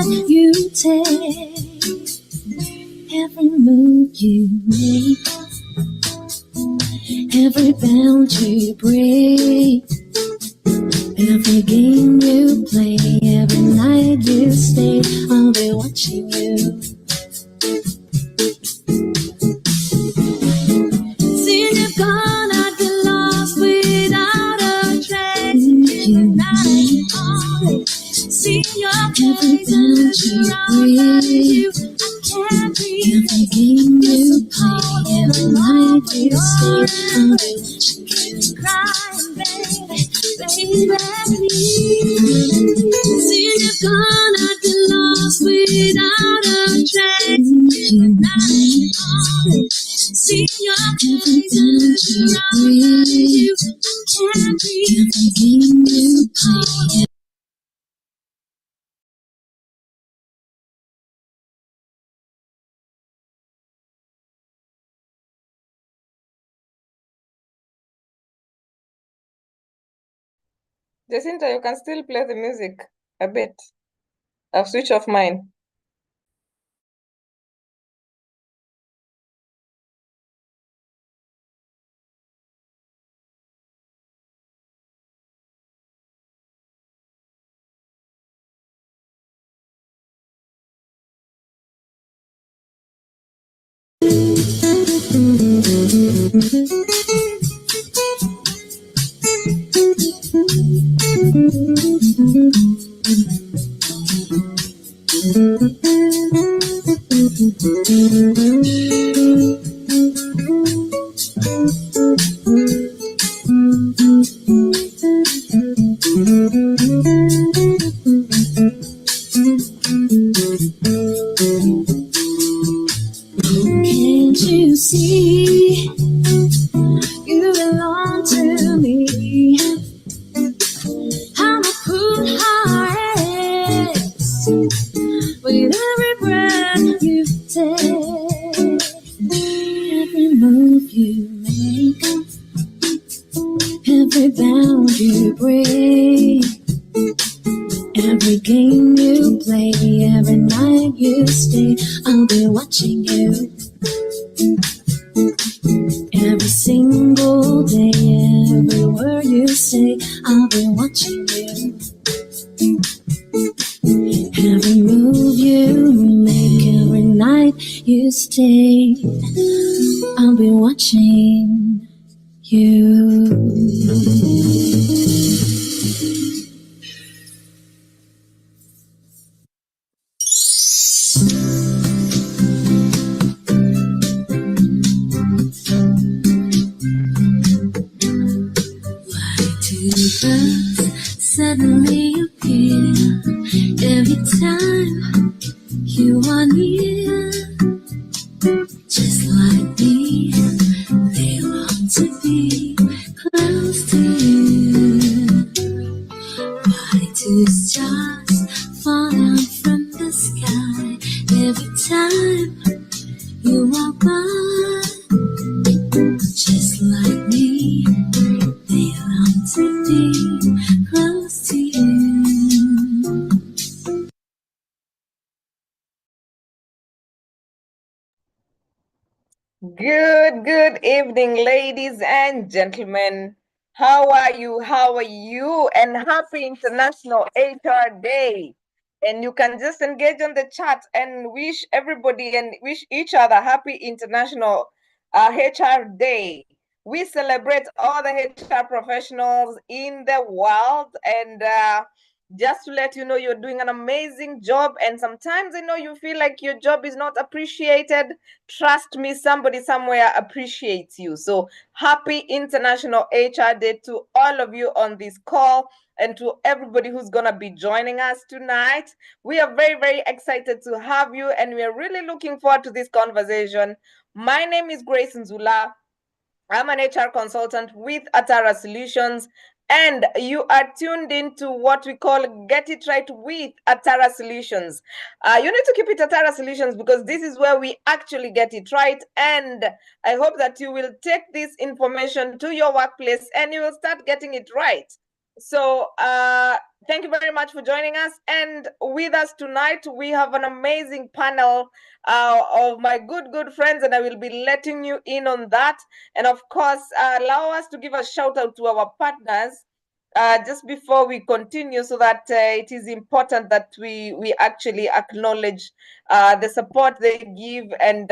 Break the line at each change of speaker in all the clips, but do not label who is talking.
that you take, every move you make, every bound you break, every game you play, every night you stay, I'll be watching you. See you gone, I'd be lost without a trace. You night, see your face around you. I can't breathe. Every game you play, every night you stay, I'll be watching you. Crying, baby, baby, please. See you gone, I'd be lost without a trace. You night, see your face around you. I can't breathe. Every game you play.
Jacinta, you can still play the music a bit. I've switched off mine. Can't you see you belong to me? I'ma put hearts with every breath you take, every move you make, every bound you break, every game you play, every night you stay, I'll be watching you. Every single day, every word you say, I'll be watching you. Every move you make, every night you stay, I'll be watching you. Suddenly appear every time you are near, just like me. They long to be close to you. Why do stars fall down from the sky every time you walk by? Just like me, they long to be close to you. Good evening, ladies and gentlemen. How are you? How are you? And happy International HR Day. And you can just engage on the chat and wish everybody and wish each other happy International HR Day. We celebrate all the HR professionals in the world, and just to let you know, you're doing an amazing job. And sometimes I know you feel like your job is not appreciated. Trust me, somebody somewhere appreciates you. So happy International HR Day to all of you on this call and to everybody who's going to be joining us tonight. We are very excited to have you, and we are really looking forward to this conversation. My name is Grace Nzula. I'm an HR consultant with Atara Solutions, and you are tuned into what we call Get It Right with Atara Solutions. You need to keep it Atara Solutions because this is where we actually get it right. And I hope that you will take this information to your workplace and you will start getting it right. So thank you very much for joining us. And with us tonight, we have an amazing panel of my good friends, and I will be letting you in on that. And of course, allow us to give a shout out to our partners just before we continue, so that it is important that we actually acknowledge the support they give, and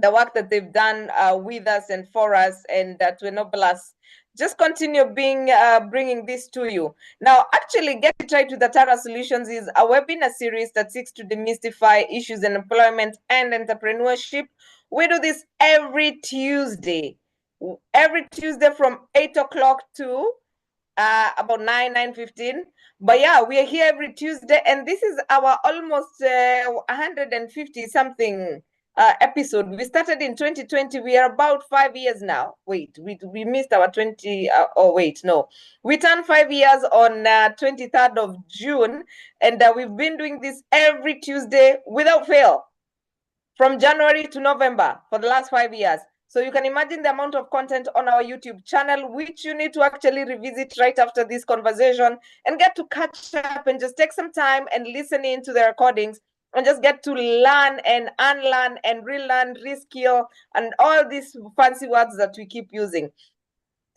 the work that they've done with us and for us, and to enable us just continue bringing this to you. Now, actually, Get It Right with Atara Solutions is a webinar series that seeks to demystify issues in employment and entrepreneurship. We do this every Tuesday from 8 o'clock to about 9:15. But yeah, we are here every Tuesday, and this is our almost 150 something episode. We started in 2020. We are about 5 years now. Wait, we missed our 20. Oh wait, no, we turned 5 years on 23rd of June, and we've been doing this every Tuesday without fail from January to November for the last 5 years. So you can imagine the amount of content on our YouTube channel, which you need to actually revisit right after this conversation and get to catch up and just take some time and listen in to the recordings and just get to learn and unlearn and relearn, reskill, and all these fancy words that we keep using.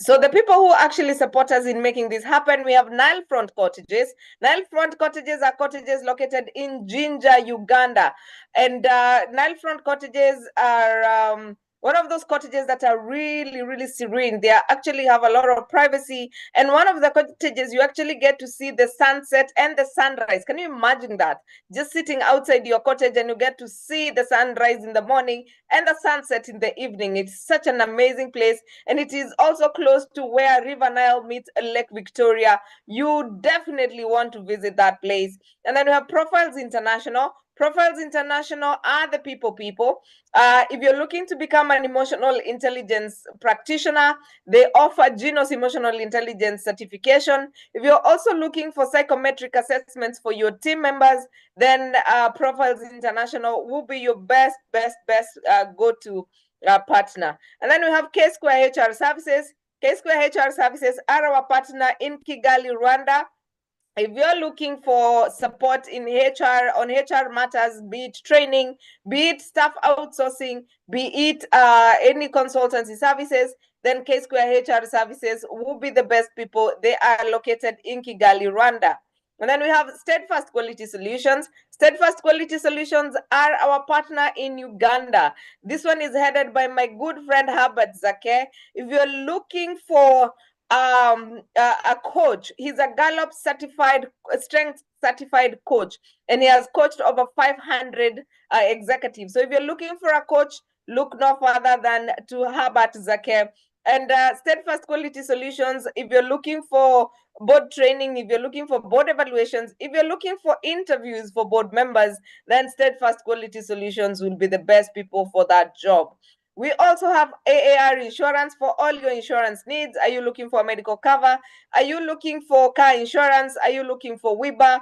So the people who actually support us in making this happen, we have Nile Front Cottages. Nile Front Cottages are cottages located in Jinja, Uganda. And Nile Front Cottages are one of those cottages that are really serene. They actually have a lot of privacy. And one of the cottages, you actually get to see the sunset and the sunrise. Can you imagine that? Just sitting outside your cottage and you get to see the sunrise in the morning and the sunset in the evening. It's such an amazing place. And it is also close to where River Nile meets Lake Victoria. You definitely want to visit that place. And then we have Profiles International. Profiles International are the people. If you're looking to become an emotional intelligence practitioner, they offer Genos Emotional Intelligence certification. If you're also looking for psychometric assessments for your team members, then Profiles International will be your best go-to partner. And then we have K-Square HR Services. K-Square HR Services are our partner in Kigali, Rwanda. If you're looking for support in HR, on HR matters, be it training, be it staff outsourcing, be it any consultancy services, then K-Square HR Services will be the best people. They are located in Kigali, Rwanda. And then we have Steadfast Quality Solutions. Steadfast Quality Solutions are our partner in Uganda. This one is headed by my good friend Herbert Zake. If you're looking for a coach, he's a Gallup certified, strength certified coach, and he has coached over 500 executives. So if you're looking for a coach, look no further than to Herbert Zake. And Steadfast Quality Solutions, if you're looking for board training, if you're looking for board evaluations, if you're looking for interviews for board members, then Steadfast Quality Solutions will be the best people for that job. We also have AAR Insurance for all your insurance needs. Are you looking for medical cover? Are you looking for car insurance? Are you looking for WIBA?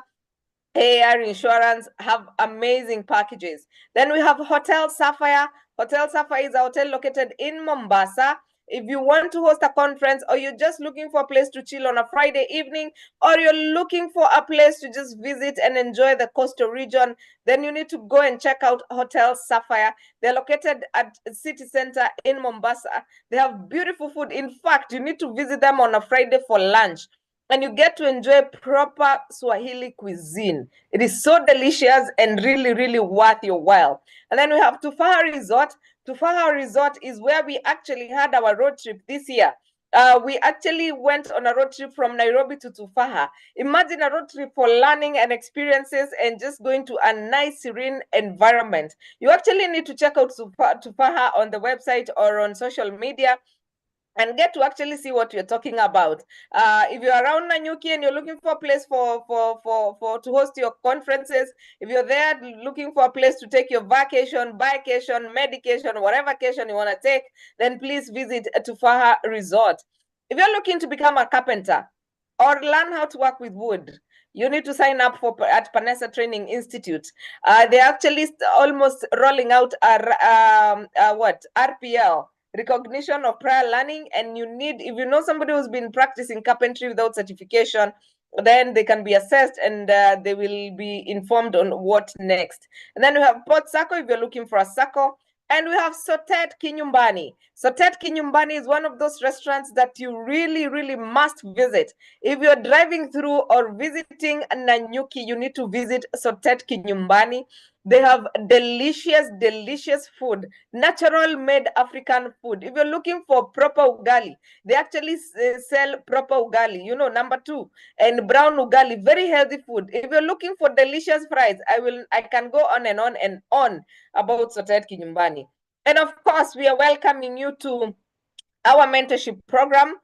AAR Insurance have amazing packages. Then we have Hotel Sapphire. Hotel Sapphire is a hotel located in Mombasa. If you want to host a conference, or you're just looking for a place to chill on a Friday evening, or you're looking for a place to just visit and enjoy the coastal region, then you need to go and check out Hotel Sapphire. They're located at City Center in Mombasa. They have beautiful food. In fact, you need to visit them on a Friday for lunch, and you get to enjoy proper Swahili cuisine. It is so delicious and really worth your while. And then we have Tufaha Resort. Tufaha Resort is where we actually had our road trip this year. We actually went on a road trip from Nairobi to Tufaha. Imagine a road trip for learning and experiences and just going to a nice, serene environment. You actually need to check out Tufaha on the website or on social media and get to actually see what you're talking about. If you're around Nanyuki and you're looking for a place for to host your conferences, if you're there looking for a place to take your vacation, bikecation, medication, whatever vacation you want to take, then please visit Tufaha Resort. If you're looking to become a carpenter or learn how to work with wood, you need to sign up at Panessa Training Institute. They're actually almost rolling out RPL. recognition of prior learning, and you need, if you know somebody who's been practicing carpentry without certification, then they can be assessed and they will be informed on what next. And then we have Port Sacco if you're looking for a Sacco. And we have Sotet Kinyumbani. Sotet Kinyumbani is one of those restaurants that you really, really must visit. If you're driving through or visiting Nanyuki, you need to visit Sotet Kinyumbani. They have delicious, delicious food, natural made African food. If you're looking for proper ugali, they actually sell proper ugali, you know, number 2, and brown ugali, very healthy food. If you're looking for delicious fries, I can go on and on and on about Sotet Kinyumbani. And of course, we are welcoming you to our mentorship program.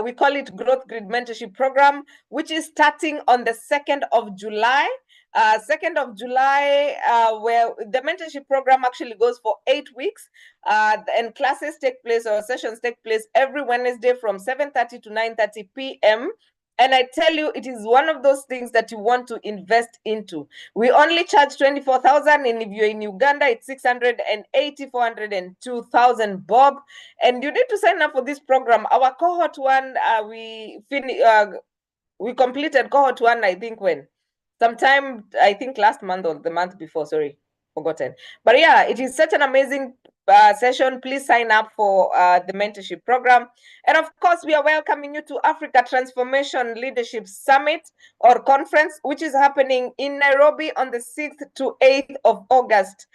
We call it Growth Grid Mentorship Program, which is starting on the 2nd of July. 2nd of July, where the mentorship program actually goes for 8 weeks, and classes take place, or sessions take place every Wednesday from 7:30 to 9:30 p.m. And I tell you, it is one of those things that you want to invest into. We only charge 24,000, and if you're in Uganda, it's 680, 402,000 bob. And you need to sign up for this program. Our cohort 1, we completed cohort 1, I think when? Sometime, I think last month or the month before, sorry, forgotten. But yeah, it is such an amazing session. Please sign up for the mentorship program. And of course, we are welcoming you to Africa Transformation Leadership Summit or Conference, which is happening in Nairobi on the 6th to 8th of August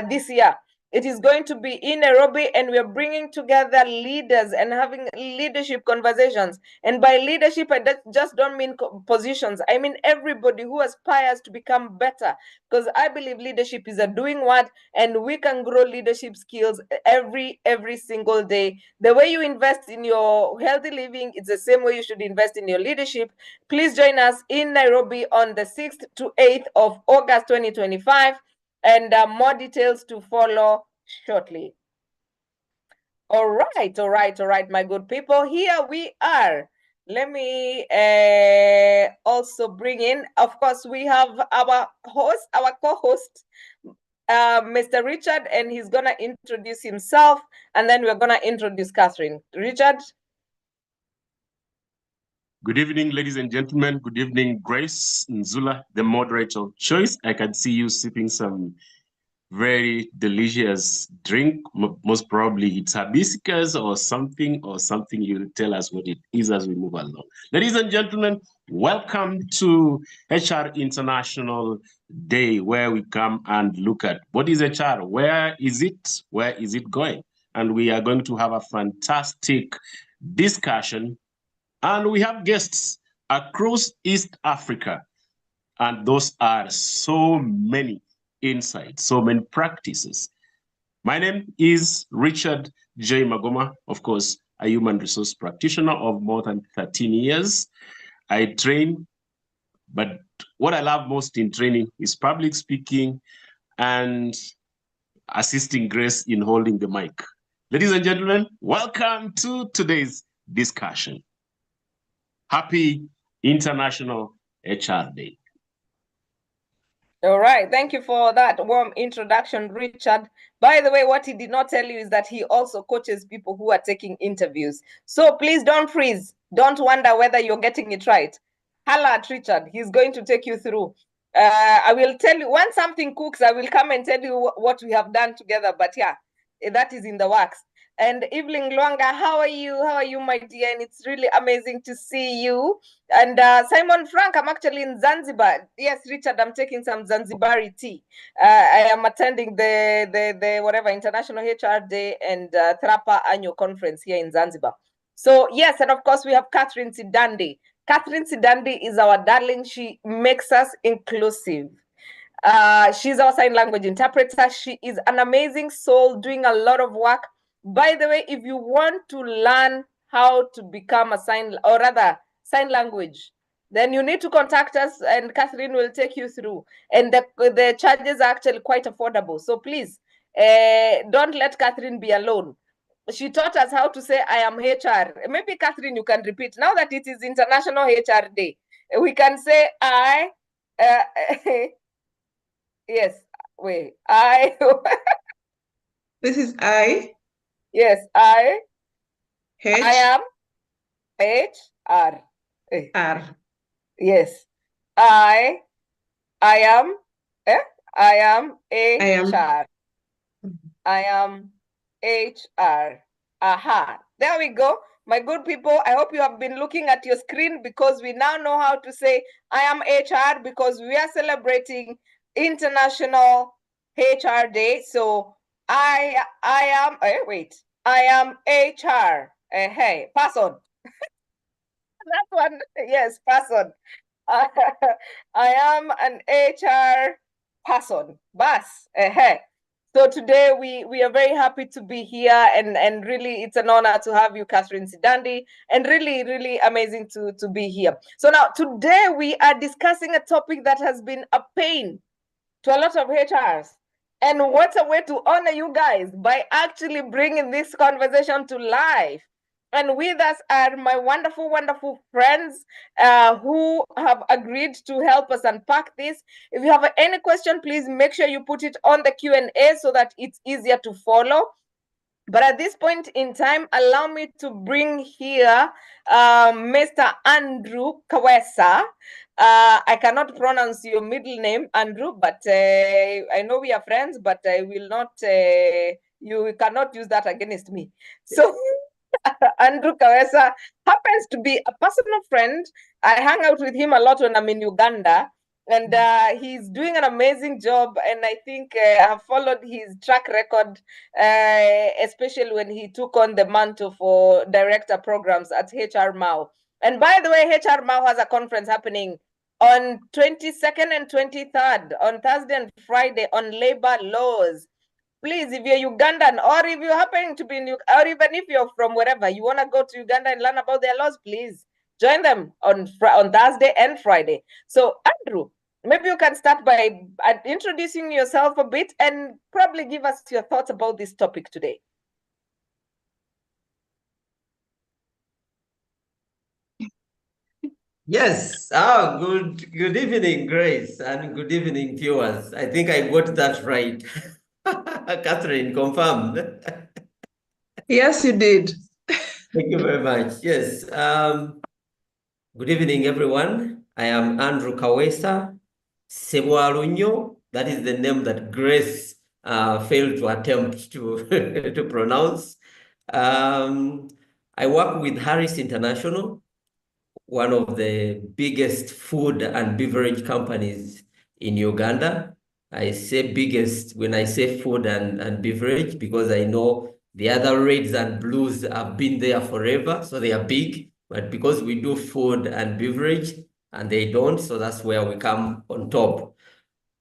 this year. It is going to be in Nairobi, and we are bringing together leaders and having leadership conversations. And by leadership, I just don't mean positions. I mean everybody who aspires to become better, because I believe leadership is a doing what, and we can grow leadership skills every single day. The way you invest in your healthy living, it's the same way you should invest in your leadership. Please join us in Nairobi on the 6th to 8th of August 2025. And more details to follow shortly. All right, my good people. Here we are. Let me also bring in, of course, we have our host, our co-host, Mr. Richard, and he's going to introduce himself, and then we're going to introduce Catherine. Richard?
Good evening, ladies and gentlemen. Good evening, Grace Nzula, the moderator of choice. I can see you sipping some very delicious drink. Most probably it's hibiscus or something you'll tell us what it is as we move along. Ladies and gentlemen, welcome to HR International Day, where we come and look at what is HR, where is it going? And we are going to have a fantastic discussion. And we have guests across East Africa. And those are so many insights, so many practices. My name is Richard J. Magoma, of course, a human resource practitioner of more than 13 years. I train, but what I love most in training is public speaking and assisting Grace in holding the mic. Ladies and gentlemen, welcome to today's discussion. Happy International HR Day.
All right, thank you for that warm introduction, Richard. By the way, what he did not tell you is that he also coaches people who are taking interviews. So please don't freeze. Don't wonder whether you're getting it right. Holla at Richard. He's going to take you through. I will tell you, when something cooks, I will come and tell you what we have done together. But yeah, that is in the works. And Evelyn Luanga, how are you? How are you, my dear? And it's really amazing to see you. And Simon Frank, I'm actually in Zanzibar. Yes, Richard, I'm taking some Zanzibari tea. I am attending the whatever International HR Day and Thrapa Annual Conference here in Zanzibar. So yes, and of course we have Catherine Sidandi. Catherine Sidandi is our darling. She makes us inclusive. She's our sign language interpreter. She is an amazing soul doing a lot of work. By the way, if you want to learn how to become a sign language, then you need to contact us and Catherine will take you through. And the charges are actually quite affordable. So please, don't let Catherine be alone. She taught us how to say, I am HR. Maybe Catherine, you can repeat. Now that it is International HR Day, we can say, yes, wait,
This is I.
Yes, I
H
am HR.
R.
Yes, I am I am HR. I am HR. Aha, there we go. My good people, I hope you have been looking at your screen because we now know how to say I am HR because we are celebrating International HR Day. So I am wait, I am HR. Hey, pass on. That one, yes, pass on. I am an HR person. Bas. Hey. So today we are very happy to be here and really it's an honor to have you, Catherine Sidandi, and really amazing to be here. So now today we are discussing a topic that has been a pain to a lot of HRs. And what a way to honor you guys by actually bringing this conversation to life. And with us are my wonderful friends who have agreed to help us unpack this. If you have any question, please make sure you put it on the Q&A so that it's easier to follow. But at this point in time, allow me to bring here Mr. Andrew Kawesa. I cannot pronounce your middle name, Andrew, but I know we are friends, but I will not, you cannot use that against me. So Andrew Kawesa happens to be a personal friend. I hang out with him a lot when I'm in Uganda. And he's doing an amazing job. And I think I've followed his track record, especially when he took on the mantle for director programs at HR Mau. And by the way, HR Mau has a conference happening on 22nd and 23rd, on Thursday and Friday, on labor laws. Please, if you're Ugandan or if you happen to be in, or even if you're from wherever, you want to go to Uganda and learn about their laws, please join them on Thursday and Friday. So, Andrew, maybe you can start by introducing yourself a bit and probably give us your thoughts about this topic today.
Yes. Good evening, Grace, and good evening, viewers. I think I got that right. Catherine, confirm.
Yes, you did.
Thank you very much. Yes. Good evening, everyone. I am Andrew Kawesa Sebwalunyo. That is the name that Grace failed to attempt to, to pronounce. I work with Harris International, one of the biggest food and beverage companies in Uganda. I say biggest when I say food and beverage because I know the other reds and blues have been there forever, so they are big. But because we do food and beverage and they don't, so that's where we come on top.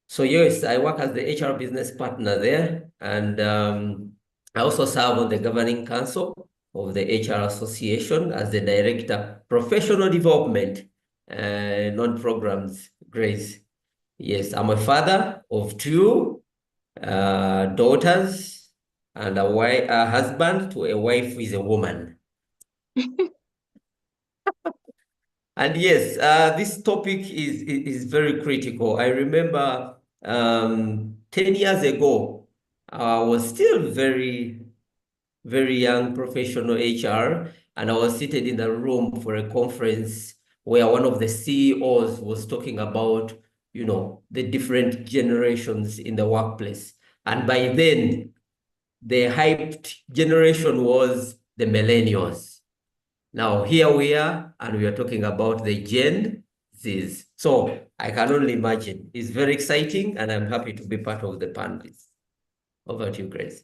So yes, I work as the HR business partner there, and I also serve on the governing council of the HR Association as the director, professional development, non-programs, Grace. Yes, I'm a father of two daughters and a husband to a wife who is a woman. And yes, this topic is very critical. I remember 10 years ago, I was still very young professional HR, and I was seated in a room for a conference where one of the CEOs was talking about, you know, the different generations in the workplace. And by then, the hyped generation was the millennials. Now, here we are, and we are talking about the Gen Zs. So I can only imagine. It's very exciting, and I'm happy to be part of the panelists. Over to you, Grace.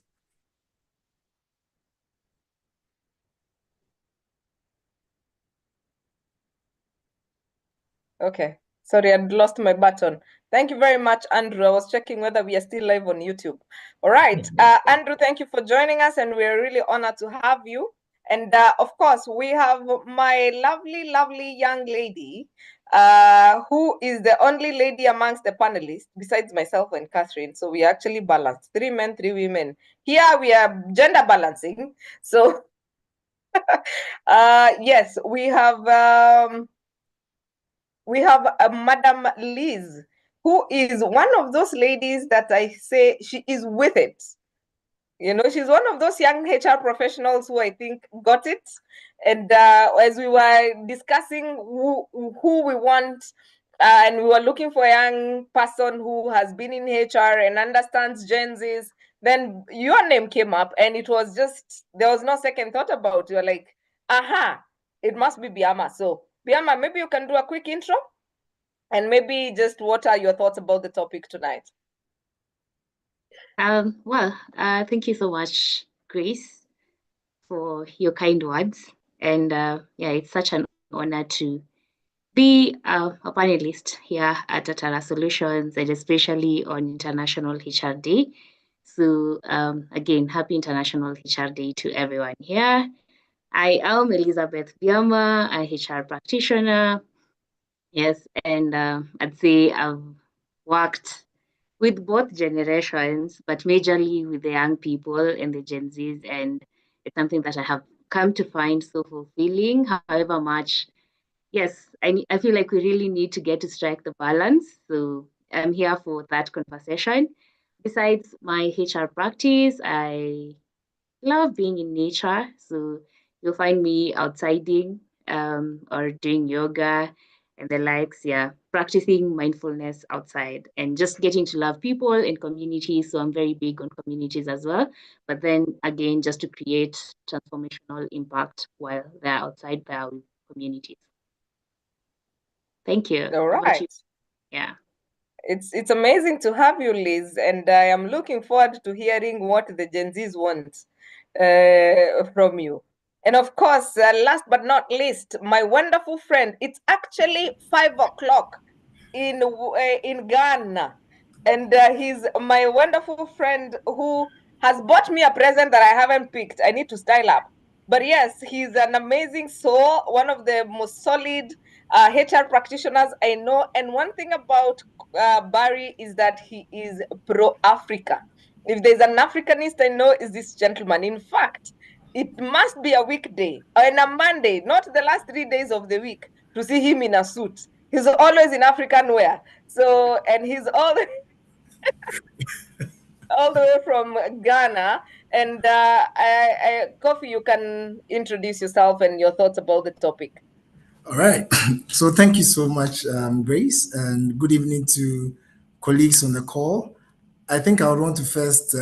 Okay. Sorry, I'd lost my button. Thank you very much, Andrew. I was checking whether we are still live on YouTube. All right. Andrew, thank you for joining us, and we're really honored to have you. And of course, we have my lovely young lady, who is the only lady amongst the panelists, besides myself and Catherine. So we actually balanced 3 men, 3 women. Here we are gender balancing. So yes, we have Madam Liz, who is one of those ladies that I say she is with it. You know, she's one of those young HR professionals who I think got it. And as we were discussing who we want, and we were looking for a young person who has been in HR and understands Gen Zs, then your name came up, and it was just, there was no second thought about it. You're like, aha, it must be Biama. So, Biama, maybe you can do a quick intro, and maybe just what are your thoughts about the topic tonight?
Thank you so much, Grace, for your kind words. And yeah, it's such an honor to be a panelist here at Atara Solutions, and especially on International HR Day. So again, happy International HR Day to everyone here. I am Elizabeth Biama, a HR practitioner. Yes, and I'd say I've worked with both generations, but majorly with the young people and the Gen Zs. And it's something that I have come to find so fulfilling, however much, yes, I feel like we really need to get to strike the balance. So I'm here for that conversation. Besides my HR practice, I love being in nature. So you'll find me outsiding or doing yoga and the likes. Yeah, practicing mindfulness outside and just getting to love people and communities. So I'm very big on communities as well. But then again, just to create transformational impact while they're outside their communities. Thank you.
All right.
Yeah.
It's amazing to have you, Liz, and I am looking forward to hearing what the Gen Zs want from you. And of course, last but not least, my wonderful friend. It's actually 5 o'clock in Ghana, and he's my wonderful friend who has bought me a present that I haven't picked. I need to style up. But yes, he's an amazing soul, one of the most solid HR practitioners I know. And one thing about Barry is that he is pro-Africa. If there's an Africanist I know, is this gentleman. In fact, it must be a weekday and a Monday, not the last 3 days of the week, to see him in a suit. He's always in African wear. So, and he's all the way from Ghana. And Kofi, you can introduce yourself and your thoughts about the topic.
All right. So thank you so much, Grace, and good evening to colleagues on the call. I think I would want to first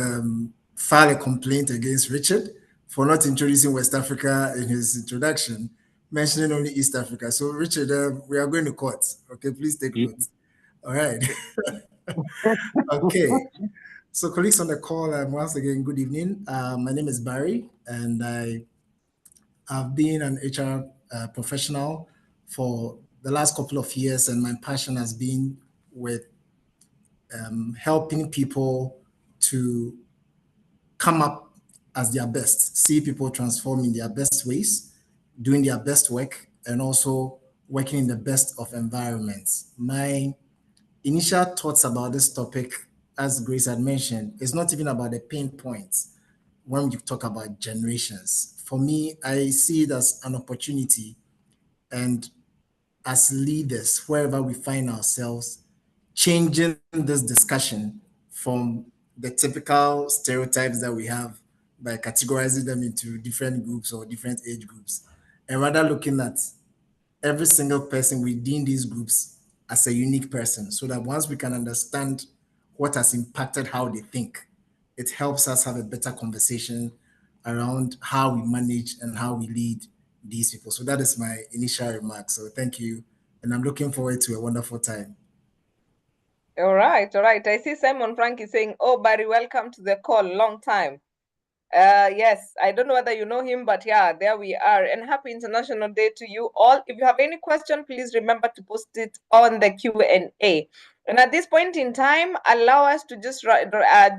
file a complaint against Richard for not introducing West Africa in his introduction, mentioning only East Africa. So Richard, we are going to court. Okay, please take notes. All right. Okay. So colleagues on the call, once again, good evening. My name is Barry, and I've been an HR professional for the last couple of years, and my passion has been with helping people to come up as their best, see people transform in their best ways, doing their best work, and also working in the best of environments. My initial thoughts about this topic, as Grace had mentioned, is not even about the pain points when you talk about generations. For me, I see it as an opportunity, and as leaders, wherever we find ourselves, changing this discussion from the typical stereotypes that we have by categorizing them into different groups or different age groups, and rather looking at every single person within these groups as a unique person, so that once we can understand what has impacted how they think, it helps us have a better conversation around how we manage and how we lead these people. So that is my initial remark. So thank you. And I'm looking forward to a wonderful time.
All right, all right. I see Simon Frankie saying, oh, Barry, welcome to the call. Long time. Yes, I don't know whether you know him, but yeah, there we are. And happy International Day to you all. If you have any question, please remember to post it on the Q&A. And at this point in time, allow us to just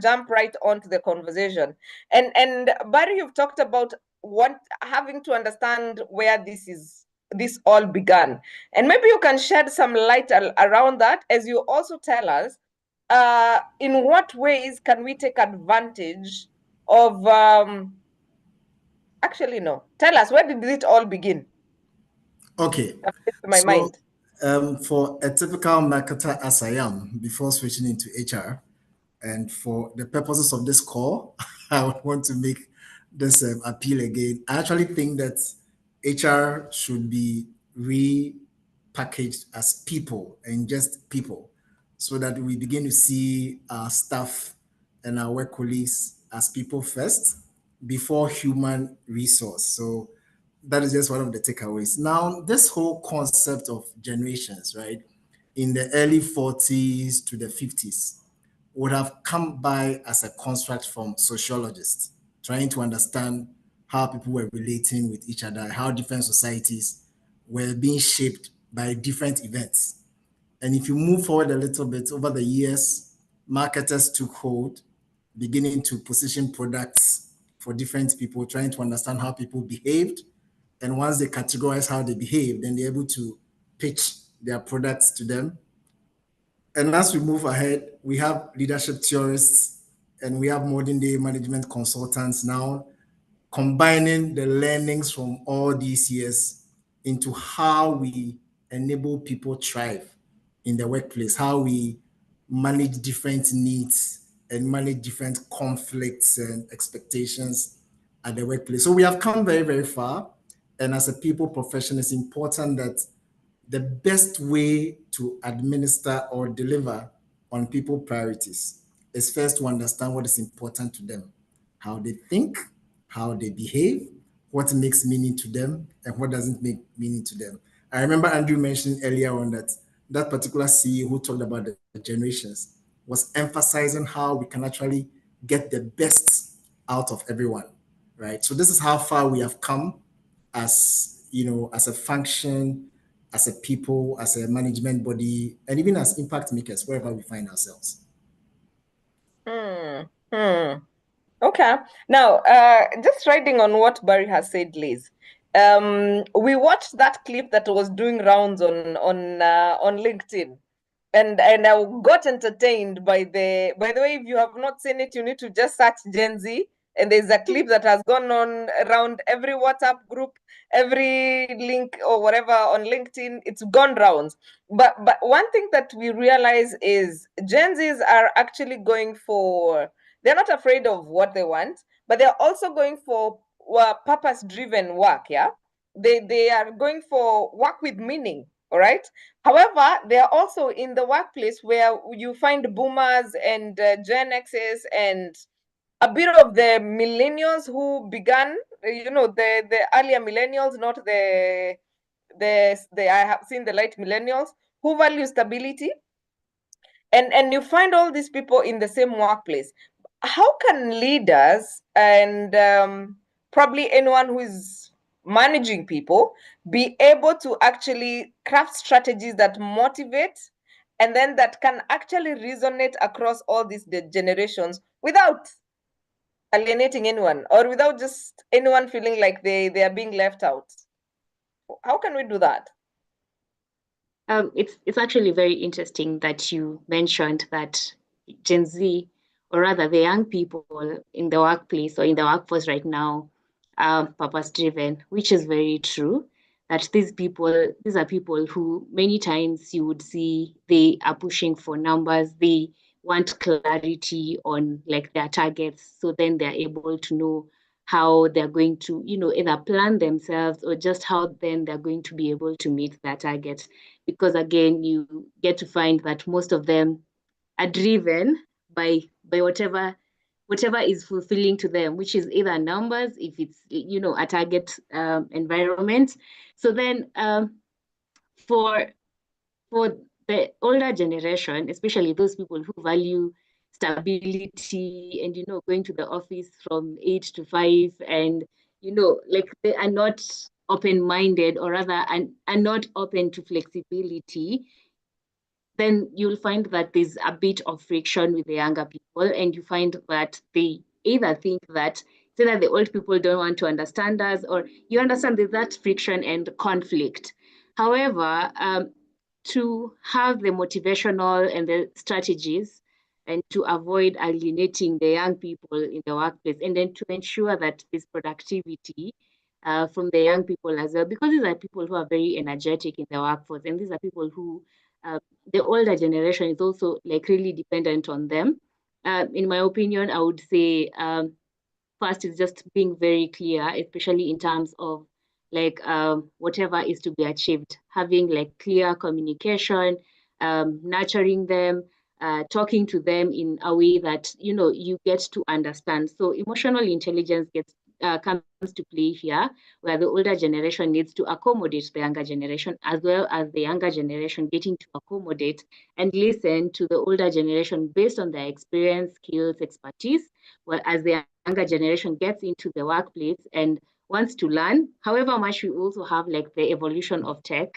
jump right onto the conversation. And Barry, you've talked about having to understand where this all began. And maybe you can shed some light around that, as you also tell us, in what ways can we take advantage of actually no, tell us, where did it all begin?
Okay,
my mind.
For a typical marketer as I am, before switching into HR, and for the purposes of this call, I would want to make this appeal again. I actually think that HR should be repackaged as people and just people, so that we begin to see our staff and our work colleagues as people first before human resource. So that is just one of the takeaways. Now, this whole concept of generations, right, in the early 40s to the 50s, would have come by as a construct from sociologists trying to understand how people were relating with each other, how different societies were being shaped by different events. And if you move forward a little bit over the years, marketers took hold, beginning to position products for different people, trying to understand how people behaved. And once they categorize how they behave, then they're able to pitch their products to them. And as we move ahead, we have leadership theorists and we have modern day management consultants now combining the learnings from all these years into how we enable people thrive in the workplace, how we manage different needs and manage different conflicts and expectations at the workplace. So we have come very, very far. And as a people profession, it's important that the best way to administer or deliver on people priorities is first to understand what is important to them, how they think, how they behave, what makes meaning to them, and what doesn't make meaning to them. I remember Andrew mentioned earlier on that that particular CEO who talked about the generations was emphasizing how we can actually get the best out of everyone, right? So this is how far we have come as, you know, as a function, as a people, as a management body, and even as impact makers, wherever we find ourselves.
Okay. Now, just riding on what Barry has said, Liz. We watched that clip that was doing rounds on LinkedIn, and I got entertained by the way. If you have not seen it, you need to just search Gen Z, and there's a clip that has gone on around every WhatsApp group, every link or whatever on LinkedIn. It's gone rounds. But one thing that we realize is Gen Zs are actually going for. They're not afraid of what they want, but they're also going for purpose-driven work. Yeah, they are going for work with meaning. All right. However, they are also in the workplace where you find boomers and Gen Xs and a bit of the millennials who began, the earlier millennials, not the I have seen the late millennials who value stability. And you find all these people in the same workplace. How can leaders and probably anyone who is managing people be able to actually craft strategies that motivate and then that can actually resonate across all these generations without alienating anyone or without just anyone feeling like they are being left out? How can we do that?
It's actually very interesting that you mentioned that Gen Z, or rather the young people in the workplace or in the workforce right now, are purpose-driven, which is very true. That these are people who many times you would see they are pushing for numbers. They want clarity on like their targets, so then they're able to know how they're going to, either plan themselves or just how then they're going to be able to meet their target. Because again, you get to find that most of them are driven by whatever is fulfilling to them, which is either numbers, if it's a target environment. So then for the older generation, especially those people who value stability and going to the office from 8 to 5, and like they are not open-minded, or rather are not open to flexibility, then you'll find that there's a bit of friction with the younger people, and you find that they either think that either the old people don't want to understand us, or you understand there's that friction and conflict. However, to have the motivational and the strategies and to avoid alienating the young people in the workplace, and then to ensure that there's productivity from the young people as well, because these are people who are very energetic in the workforce, and these are people who the older generation is also like really dependent on them. In my opinion, I would say first is just being very clear, especially in terms of like whatever is to be achieved, having like clear communication, nurturing them, talking to them in a way that you get to understand. So emotional intelligence comes to play here, where the older generation needs to accommodate the younger generation, as well as the younger generation getting to accommodate and listen to the older generation based on their experience, skills, expertise, well, as the younger generation gets into the workplace and wants to learn. However much we also have like the evolution of tech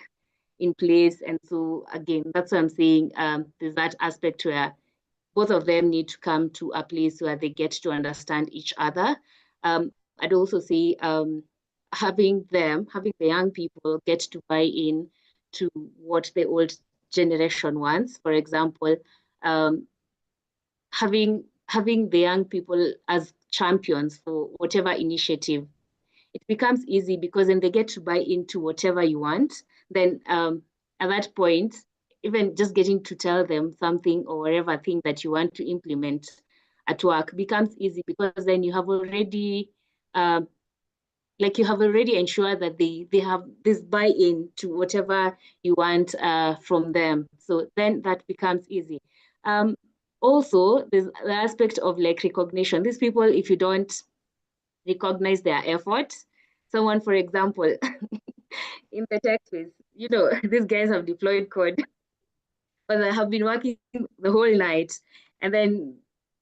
in place. And so again, that's what I'm saying. There's that aspect where both of them need to come to a place where they get to understand each other. I'd also say having the young people get to buy in to what the old generation wants. For example, having the young people as champions for whatever initiative, it becomes easy because then they get to buy into whatever you want. Then at that point, even just getting to tell them something or whatever thing that you want to implement at work becomes easy, because then you have already ensured that they have this buy-in to whatever you want from them. So then that becomes easy. Also, there's the aspect of like recognition. These people, if you don't recognize their effort, someone, for example, in the tech space, these guys have deployed code, but they have been working the whole night, and then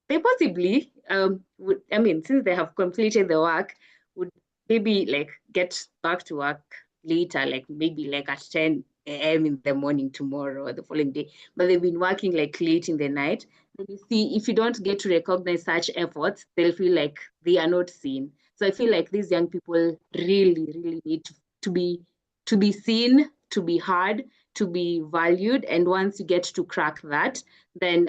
they possibly since they have completed the work, would maybe like get back to work later, like maybe like at 10 a.m. in the morning tomorrow or the following day, but they've been working like late in the night. Then you see, if you don't get to recognize such efforts, they'll feel like they are not seen. So I feel like these young people really, really need to be seen, to be heard, to be valued. And once you get to crack that, then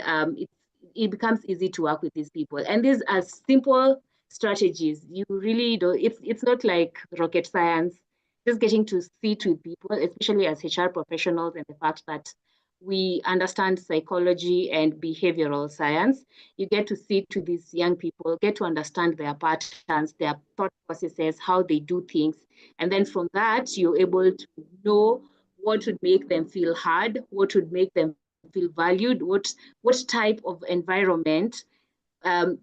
it becomes easy to work with these people. And these are simple strategies. You really don't, it's not like rocket science. Just getting to sit with people, especially as HR professionals, and the fact that we understand psychology and behavioral science, you get to sit with these young people, get to understand their patterns, their thought processes, how they do things. And then from that, you're able to know what would make them feel heard, what would make them feel valued, what type of environment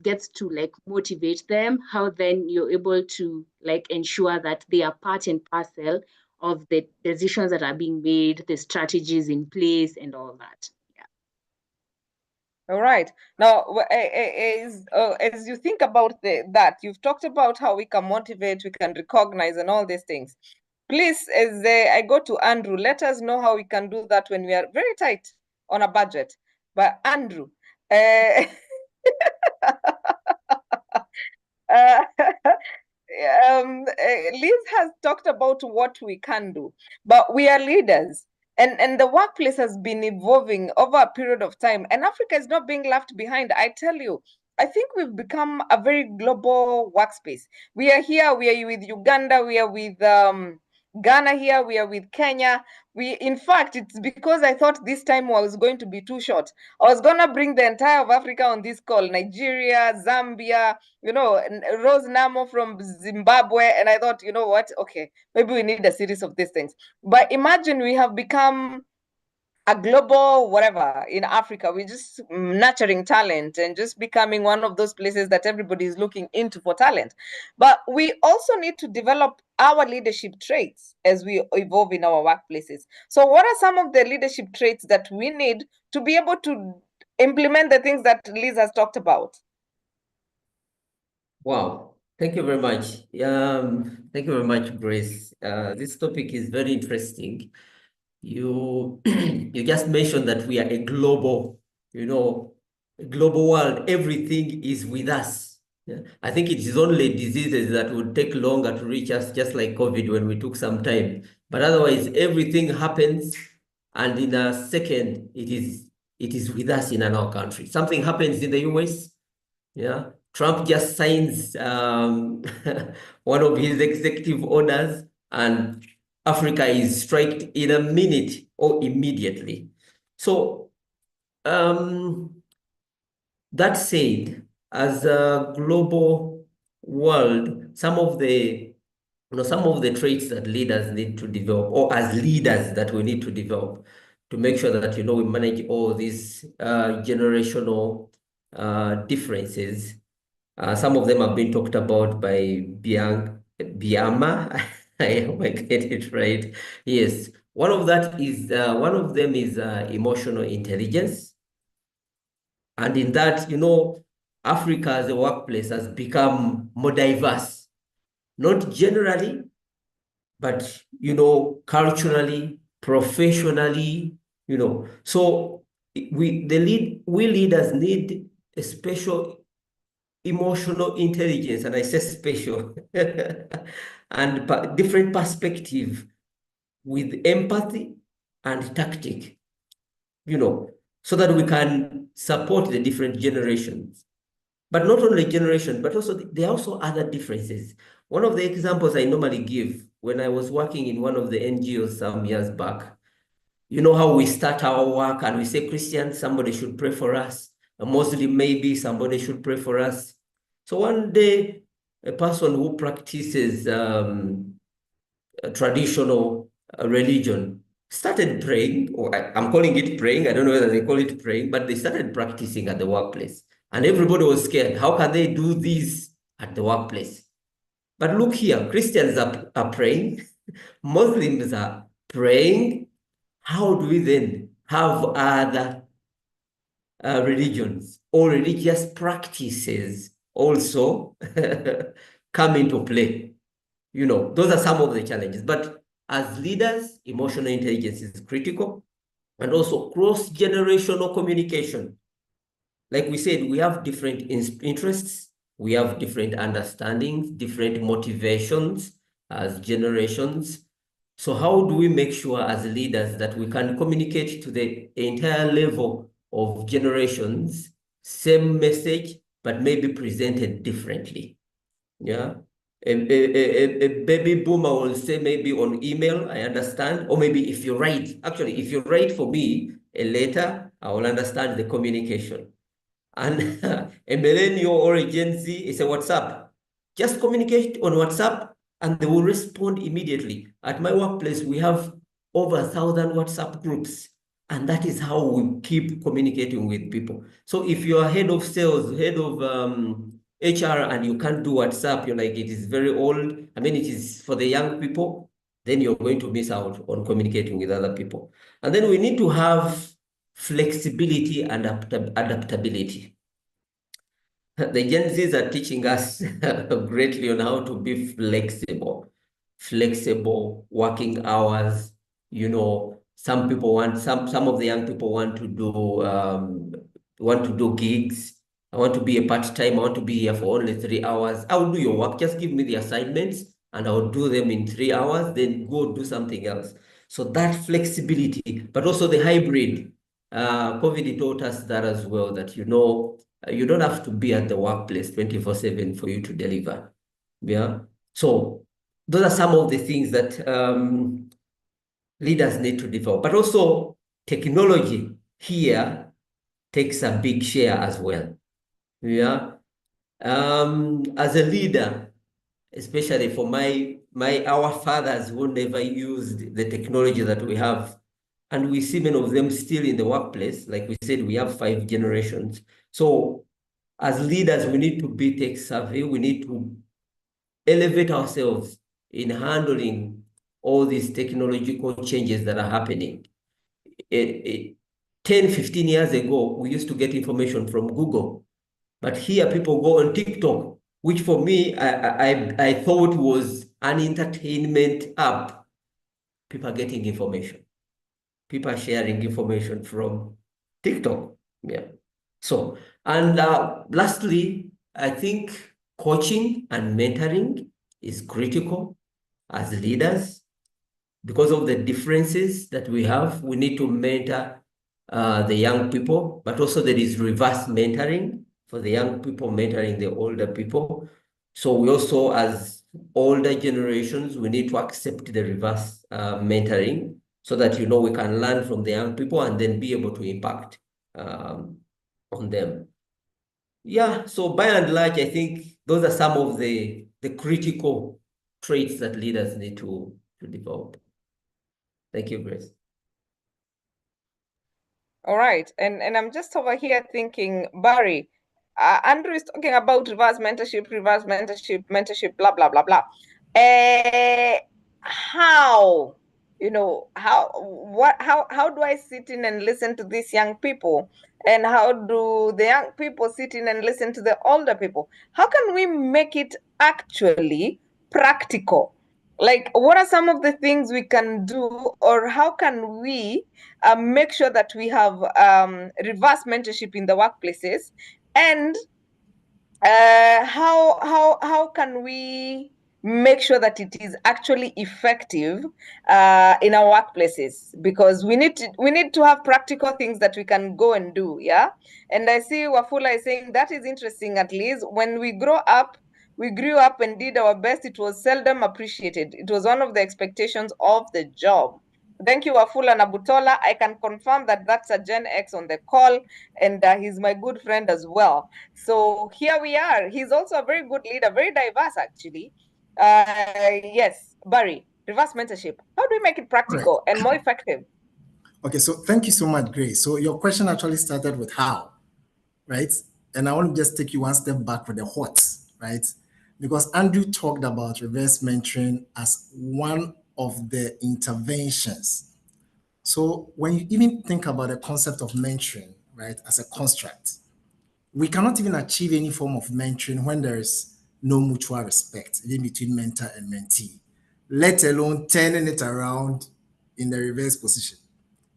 gets to like motivate them, how then you're able to like ensure that they are part and parcel of the decisions that are being made, the strategies in place, and all that.
All right. Now, as you think about that, you've talked about how we can motivate, we can recognize, and all these things. Please, as I go to Andrew, let us know how we can do that when we are very tight on a budget. But Andrew, Liz has talked about what we can do, but we are leaders, and the workplace has been evolving over a period of time, and Africa is not being left behind. I tell you, I think we've become a very global workspace. We are here, we are with Uganda, we are with Ghana here, we are with Kenya. In fact, it's because I thought this time was going to be too short. I was gonna bring the entire of Africa on this call, Nigeria, Zambia, Rose Namo from Zimbabwe. And I thought, you know what? Okay, maybe we need a series of these things. But imagine we have become a global whatever in Africa. We're just nurturing talent and just becoming one of those places that everybody is looking into for talent. But we also need to develop our leadership traits as we evolve in our workplaces. So what are some of the leadership traits that we need to be able to implement the things that Liz has talked about?
Wow. Thank you very much. Thank you very much, Grace. This topic is very interesting. You just mentioned that we are a global, a global world. Everything is with us. Yeah. I think it is only diseases that would take longer to reach us, just like COVID when we took some time. But otherwise, everything happens, and in a second, it is with us in our country. Something happens in the US. Yeah, Trump just signs one of his executive orders, and Africa is striked in a minute or immediately. So that said, as a global world, some of the traits that leaders need to develop, or as leaders that we need to develop to make sure that, we manage all these generational differences. Some of them have been talked about by Biama. I hope I get it right. Yes. One of them is emotional intelligence. And in that, Africa as a workplace has become more diverse, not generally, but, culturally, professionally, So we leaders need a special emotional intelligence, and I say special, and different perspective with empathy and tactic, so that we can support the different generations. But not only generation, but also there are also other differences. One of the examples I normally give when I was working in one of the NGOs some years back, you know how we start our work and we say, Christian, somebody should pray for us. A Muslim, maybe somebody should pray for us. So one day, a person who practices a traditional religion started praying, or I'm calling it praying. I don't know whether they call it praying, but they started practicing at the workplace. And everybody was scared. How can they do this at the workplace? But look here, Christians are praying, Muslims are praying. How do we then have other religions or religious practices also come into play? Those are some of the challenges. But as leaders, emotional intelligence is critical, and also cross-generational communication. Like we said, we have different interests, we have different understandings, different motivations as generations. So how do we make sure as leaders that we can communicate to the entire level of generations, same message, but maybe presented differently? Yeah. A baby boomer will say maybe on email, I understand, or maybe if you write for me a letter, I will understand the communication. And a millennial or a Gen Z is a WhatsApp. Just communicate on WhatsApp and they will respond immediately. At my workplace, we have over 1,000 WhatsApp groups, and that is how we keep communicating with people. So if you are head of sales, head of HR, and you can't do WhatsApp, you're like, it is very old. I mean, it is for the young people, then you're going to miss out on communicating with other people. And then we need to have flexibility and adaptability. The Gen Zs are teaching us greatly on how to be flexible working hours. Some people some of the young people want to do gigs. I want to be a part-time. I want to be here for only 3 hours. I will do your work. Just give me the assignments and I'll do them in 3 hours, then go do something else. So that flexibility, but also the hybrid. COVID taught us that as well, that you don't have to be at the workplace 24/7 for you to deliver. Yeah. So those are some of the things that leaders need to develop. But also technology here takes a big share as well. Yeah. As a leader, especially for our fathers who never used the technology that we have, and we see many of them still in the workplace. Like we said, we have 5 generations. So as leaders, we need to be tech savvy. We need to elevate ourselves in handling all these technological changes that are happening. 10, 15 years ago, we used to get information from Google. But here people go on TikTok, which for me, I thought was an entertainment app. People are getting information. People are sharing information from TikTok. Yeah. So, and lastly, I think coaching and mentoring is critical as leaders. Because of the differences that we have, we need to mentor the young people, but also there is reverse mentoring for the young people mentoring the older people. So we also, as older generations, we need to accept the reverse mentoring so that, we can learn from the young people and then be able to impact on them. Yeah, so by and large, I think those are some of the critical traits that leaders need to develop. Thank you, Grace.
All right, and I'm just over here thinking, Barry, Andrew is talking about reverse mentorship, blah blah blah blah. How, how do I sit in and listen to these young people, and how do the young people sit in and listen to the older people? How can we make it actually practical? Like, what are some of the things we can do, or how can we make sure that we have reverse mentorship in the workplaces, and how can we make sure that it is actually effective in our workplaces? Because we need to have practical things that we can go and do. Yeah, and I see Wafula is saying that is interesting. At least when we grew up and did our best, it was seldom appreciated. It was one of the expectations of the job. Thank you, Wafula Nabutola. I can confirm that that's a Gen X on the call, and he's my good friend as well. So here we are. He's also a very good leader, very diverse, actually. Yes, Barry, reverse mentorship. How do we make it practical and more effective?
Okay, so thank you so much, Grace. So your question actually started with how, right? And I want to just take you one step back with the what, right? Because Andrew talked about reverse mentoring as one of the interventions. So when you even think about the concept of mentoring, right, as a construct, we cannot even achieve any form of mentoring when there is no mutual respect, even between mentor and mentee, let alone turning it around in the reverse position.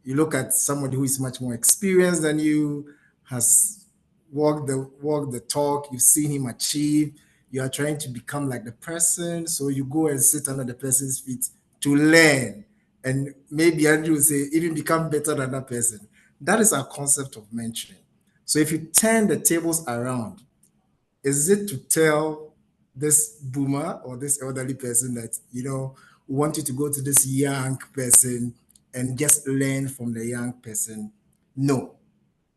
You look at somebody who is much more experienced than you, has walked the talk, you've seen him achieve, you are trying to become like the person, so you go and sit under the person's feet to learn, and maybe Andrew will say even become better than that person. That is our concept of mentoring. So if you turn the tables around, is it to tell this boomer or this elderly person that, we want you to go to this young person and just learn from the young person? No.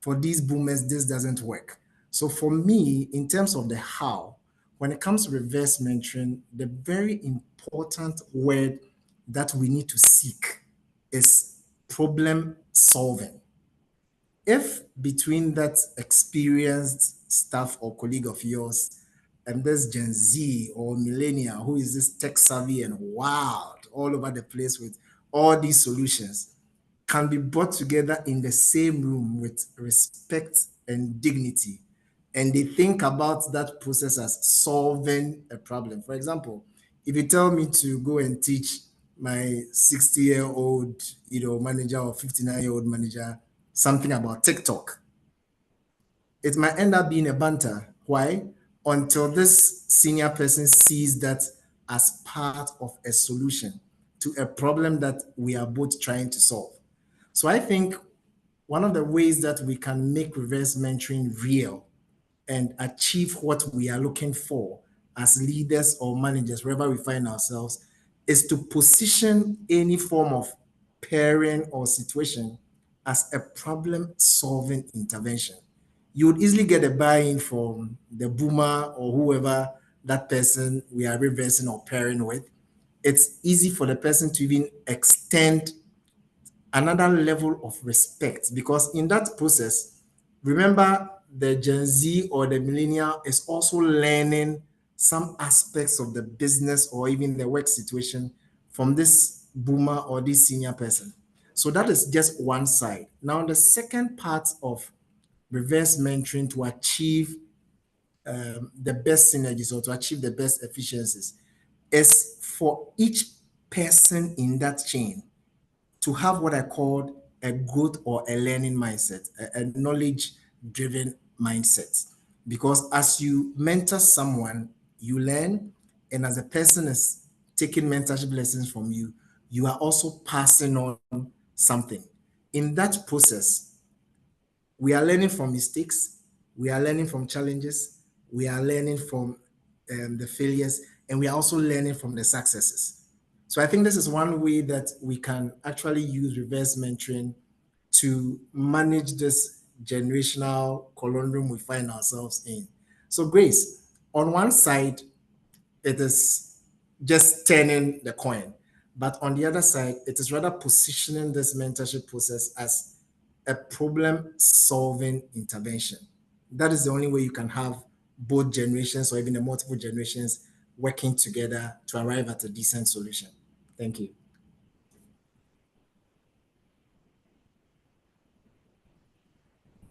For these boomers, this doesn't work. So for me, in terms of the how, when it comes to reverse mentoring, the very important word that we need to seek is problem solving. If between that experienced staff or colleague of yours and this Gen Z or millennial who is this tech savvy and wild all over the place with all these solutions, can be brought together in the same room with respect and dignity, and they think about that process as solving a problem. For example, if you tell me to go and teach my 60-year-old manager or 59-year-old manager something about TikTok, it might end up being a banter. Why? Until this senior person sees that as part of a solution to a problem that we are both trying to solve. So I think one of the ways that we can make reverse mentoring real and achieve what we are looking for as leaders or managers, wherever we find ourselves, is to position any form of pairing or situation as a problem-solving intervention. You would easily get a buy-in from the boomer or whoever that person we are reversing or pairing with. It's easy for the person to even extend another level of respect, because in that process, remember, the Gen Z or the millennial is also learning some aspects of the business or even the work situation from this boomer or this senior person. So that is just one side. Now, the second part of reverse mentoring to achieve the best synergies or to achieve the best efficiencies is for each person in that chain to have what I call a growth or a learning mindset, a knowledge-driven mindset. Because as you mentor someone, you learn, and as a person is taking mentorship lessons from you, you are also passing on something. In that process, we are learning from mistakes, we are learning from challenges, we are learning from the failures, and we are also learning from the successes. So I think this is one way that we can actually use reverse mentoring to manage this generational conundrum we find ourselves in. So, Grace, on one side, it is just turning the coin, but on the other side, it is rather positioning this mentorship process as a problem-solving intervention. That is the only way you can have both generations or even the multiple generations working together to arrive at a decent solution. Thank you.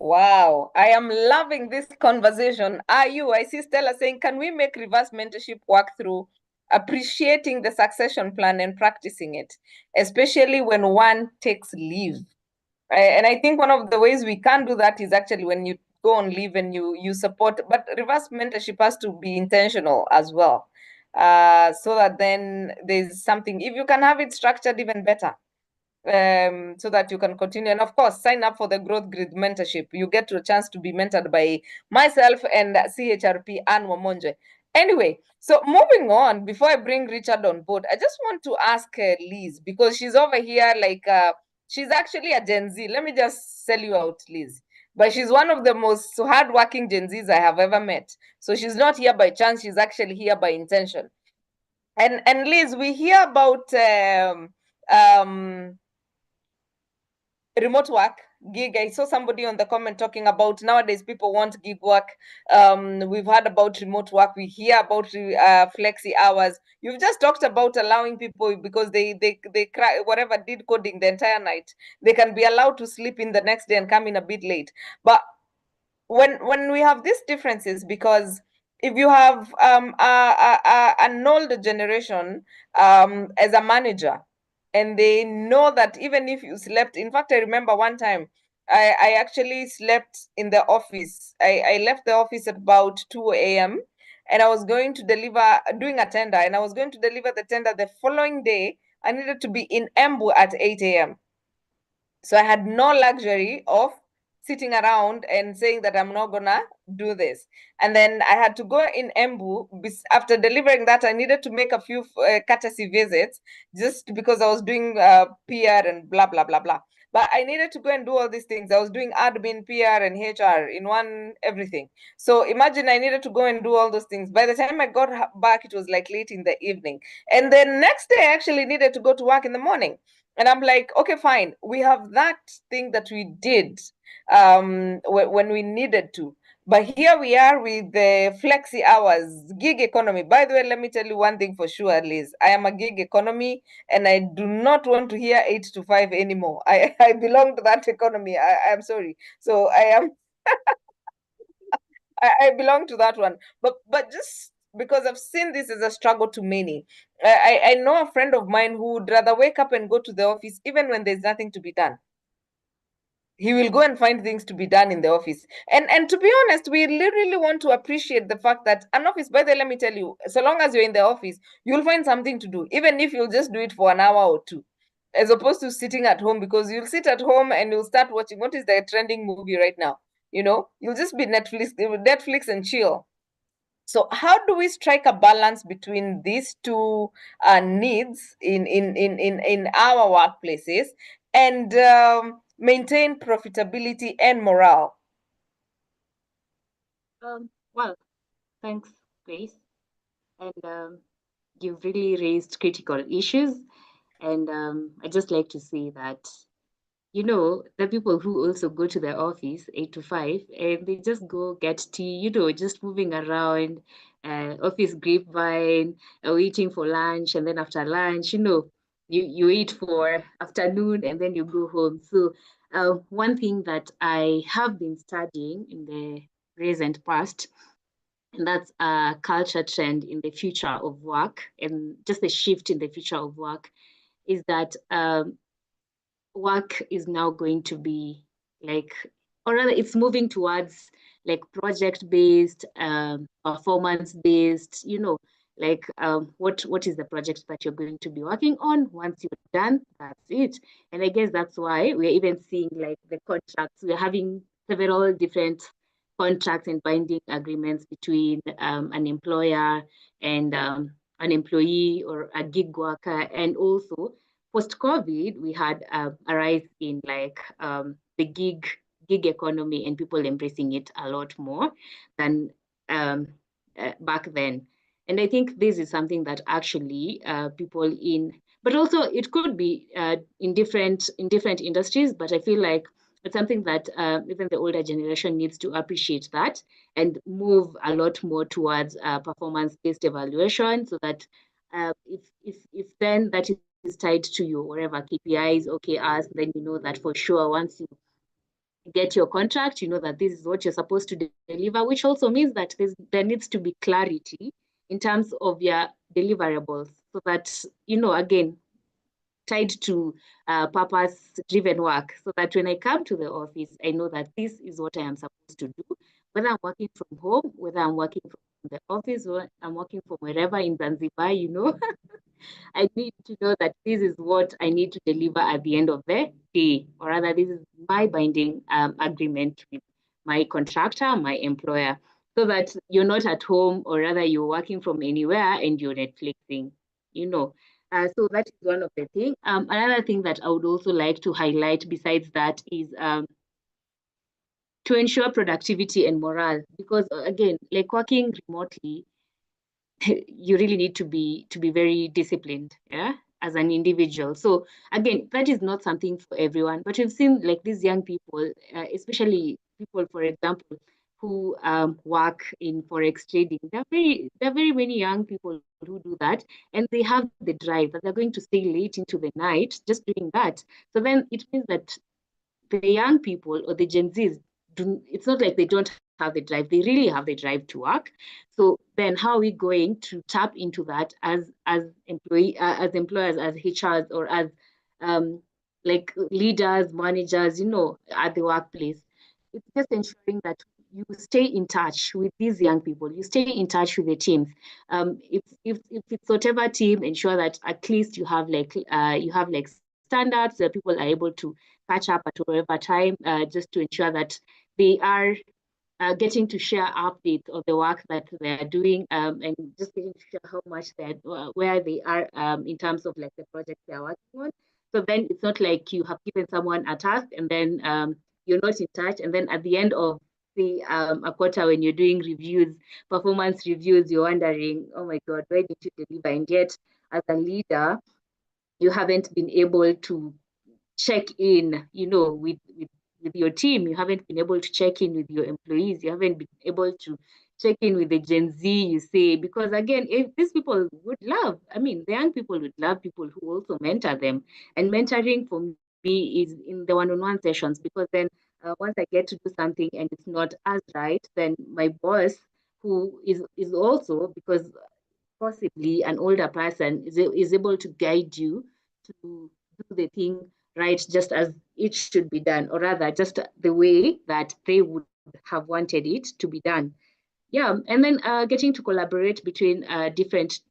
Wow, I am loving this conversation. I see Stella saying, can we make reverse mentorship work through appreciating the succession plan and practicing it, especially when one takes leave? And I think one of the ways we can do that is actually when you go on leave and you support, but reverse mentorship has to be intentional as well. So that then there's something, if you can have it structured, even better. So that you can continue. And of course, sign up for the Growth Grid mentorship. You get a chance to be mentored by myself and CHRP Anne Wamonje. Anyway, so moving on, before I bring Richard on board, I just want to ask Liz, because she's over here like, she's actually a Gen Z. Let me just sell you out, Liz. But she's one of the most hardworking Gen Zs I have ever met. So she's not here by chance. She's actually here by intention. And Liz, we hear about remote work, gig. I saw somebody on the comment talking about nowadays people want gig work. We've heard about remote work. We hear about flexi hours. You've just talked about allowing people, because they cry, whatever, did coding the entire night, they can be allowed to sleep in the next day and come in a bit late. But when we have these differences, because if you have an older generation as a manager, and they know that even if you slept, in fact, I remember one time I actually slept in the office. I left the office at about 2 a.m. and I was going to deliver, doing a tender, and I was going to deliver the tender the following day. I needed to be in Embu at 8 a.m. So I had no luxury of sitting around and saying that I'm not gonna do this. And then I had to go in Embu. After delivering that, I needed to make a few courtesy visits, just because I was doing PR and blah, blah, blah, blah. But I needed to go and do all these things. I was doing admin, PR, and HR in one, everything. So imagine I needed to go and do all those things. By the time I got back, it was like late in the evening. And then next day, I actually needed to go to work in the morning. And I'm like, okay, fine. We have that thing that we did when we needed to. But here we are with the flexi hours, gig economy. By the way, let me tell you one thing for sure, Liz. I am a gig economy, and I do not want to hear 8 to 5 anymore. I belong to that economy. I'm sorry. So I am, I belong to that one. But just because I've seen this as a struggle to many. I know a friend of mine who would rather wake up and go to the office even when there's nothing to be done. He will go and find things to be done in the office. And to be honest, we really want to appreciate the fact that an office, by the way, let me tell you, so long as you're in the office, you'll find something to do, even if you'll just do it for an hour or two, as opposed to sitting at home, because you'll sit at home and you'll start watching, what is the trending movie right now? You know, you'll just be Netflix and chill. So how do we strike a balance between these two needs in our workplaces and maintain profitability and morale?
Well, thanks, Grace. And you've really raised critical issues. And I'd just like to say that, you know, the people who also go to the office 8 to 5 and they just go get tea, you know, just moving around, office grapevine, waiting for lunch. And then after lunch, you know, you eat for afternoon and then you go home. So one thing that I have been studying in the recent past, and that's a culture trend in the future of work, and just a shift in the future of work, is that work is now going to be like, or rather it's moving towards like project-based, performance-based, you know, like what is the project that you're going to be working on? Once you're done, that's it. And I guess that's why we're even seeing like the contracts. We're having several different contracts and binding agreements between an employer and an employee or a gig worker. And also post-COVID, we had a rise in like the gig gig economy and people embracing it a lot more than back then. And I think this is something that actually people in, but also it could be in different industries, but I feel like it's something that even the older generation needs to appreciate that and move a lot more towards performance-based evaluation, so that if then that is tied to your whatever KPIs, OKRs, then you know that for sure once you get your contract, you know that this is what you're supposed to deliver, which also means that there needs to be clarity in terms of your deliverables, so that, you know, again, tied to purpose-driven work, so that when I come to the office, I know that this is what I am supposed to do, whether I'm working from home, whether I'm working from the office, or I'm working from wherever in Zanzibar, you know. I need to know that this is what I need to deliver at the end of the day, or rather, this is my binding agreement with my contractor, my employer, so that you're not at home, or rather, you're working from anywhere and you're Netflixing, you know. So that is one of the things. Another thing that I would also like to highlight besides that is to ensure productivity and morale, because again, like working remotely, you really need to be very disciplined, yeah, as an individual. So again, that is not something for everyone, but we've seen like these young people, especially people, for example, who work in forex trading. There are very many young people who do that, and they have the drive that they're going to stay late into the night just doing that. So then it means that the young people or the Gen Zs it's not like they don't have the drive, they really have the drive to work. So then how are we going to tap into that as employers, as HRs, or as like leaders, managers, you know, at the workplace? It's just ensuring that you stay in touch with these young people, you stay in touch with the teams. If it's whatever team, ensure that at least you have like standards that people are able to catch up at whatever time, just to ensure that they are getting to share updates of the work that they are doing, and just getting to share how much where they are in terms of like the project they are working on. So then it's not like you have given someone a task and then you're not in touch, and then at the end of a quarter when you're doing reviews, performance reviews, you're wondering, oh my God, why did you deliver? And yet, as a leader, you haven't been able to check in, you know, with your team. You haven't been able to check in with your employees. You haven't been able to check in with the Gen Z, you say, because again, if these people would love, I mean, the young people would love people who also mentor them. And mentoring for me is in the one-on-one sessions, because then once I get to do something and it's not as right, then my boss, who is also, because possibly an older person, is able to guide you to do the thing right, just as it should be done, or rather just the way that they would have wanted it to be done. Yeah, and then getting to collaborate between different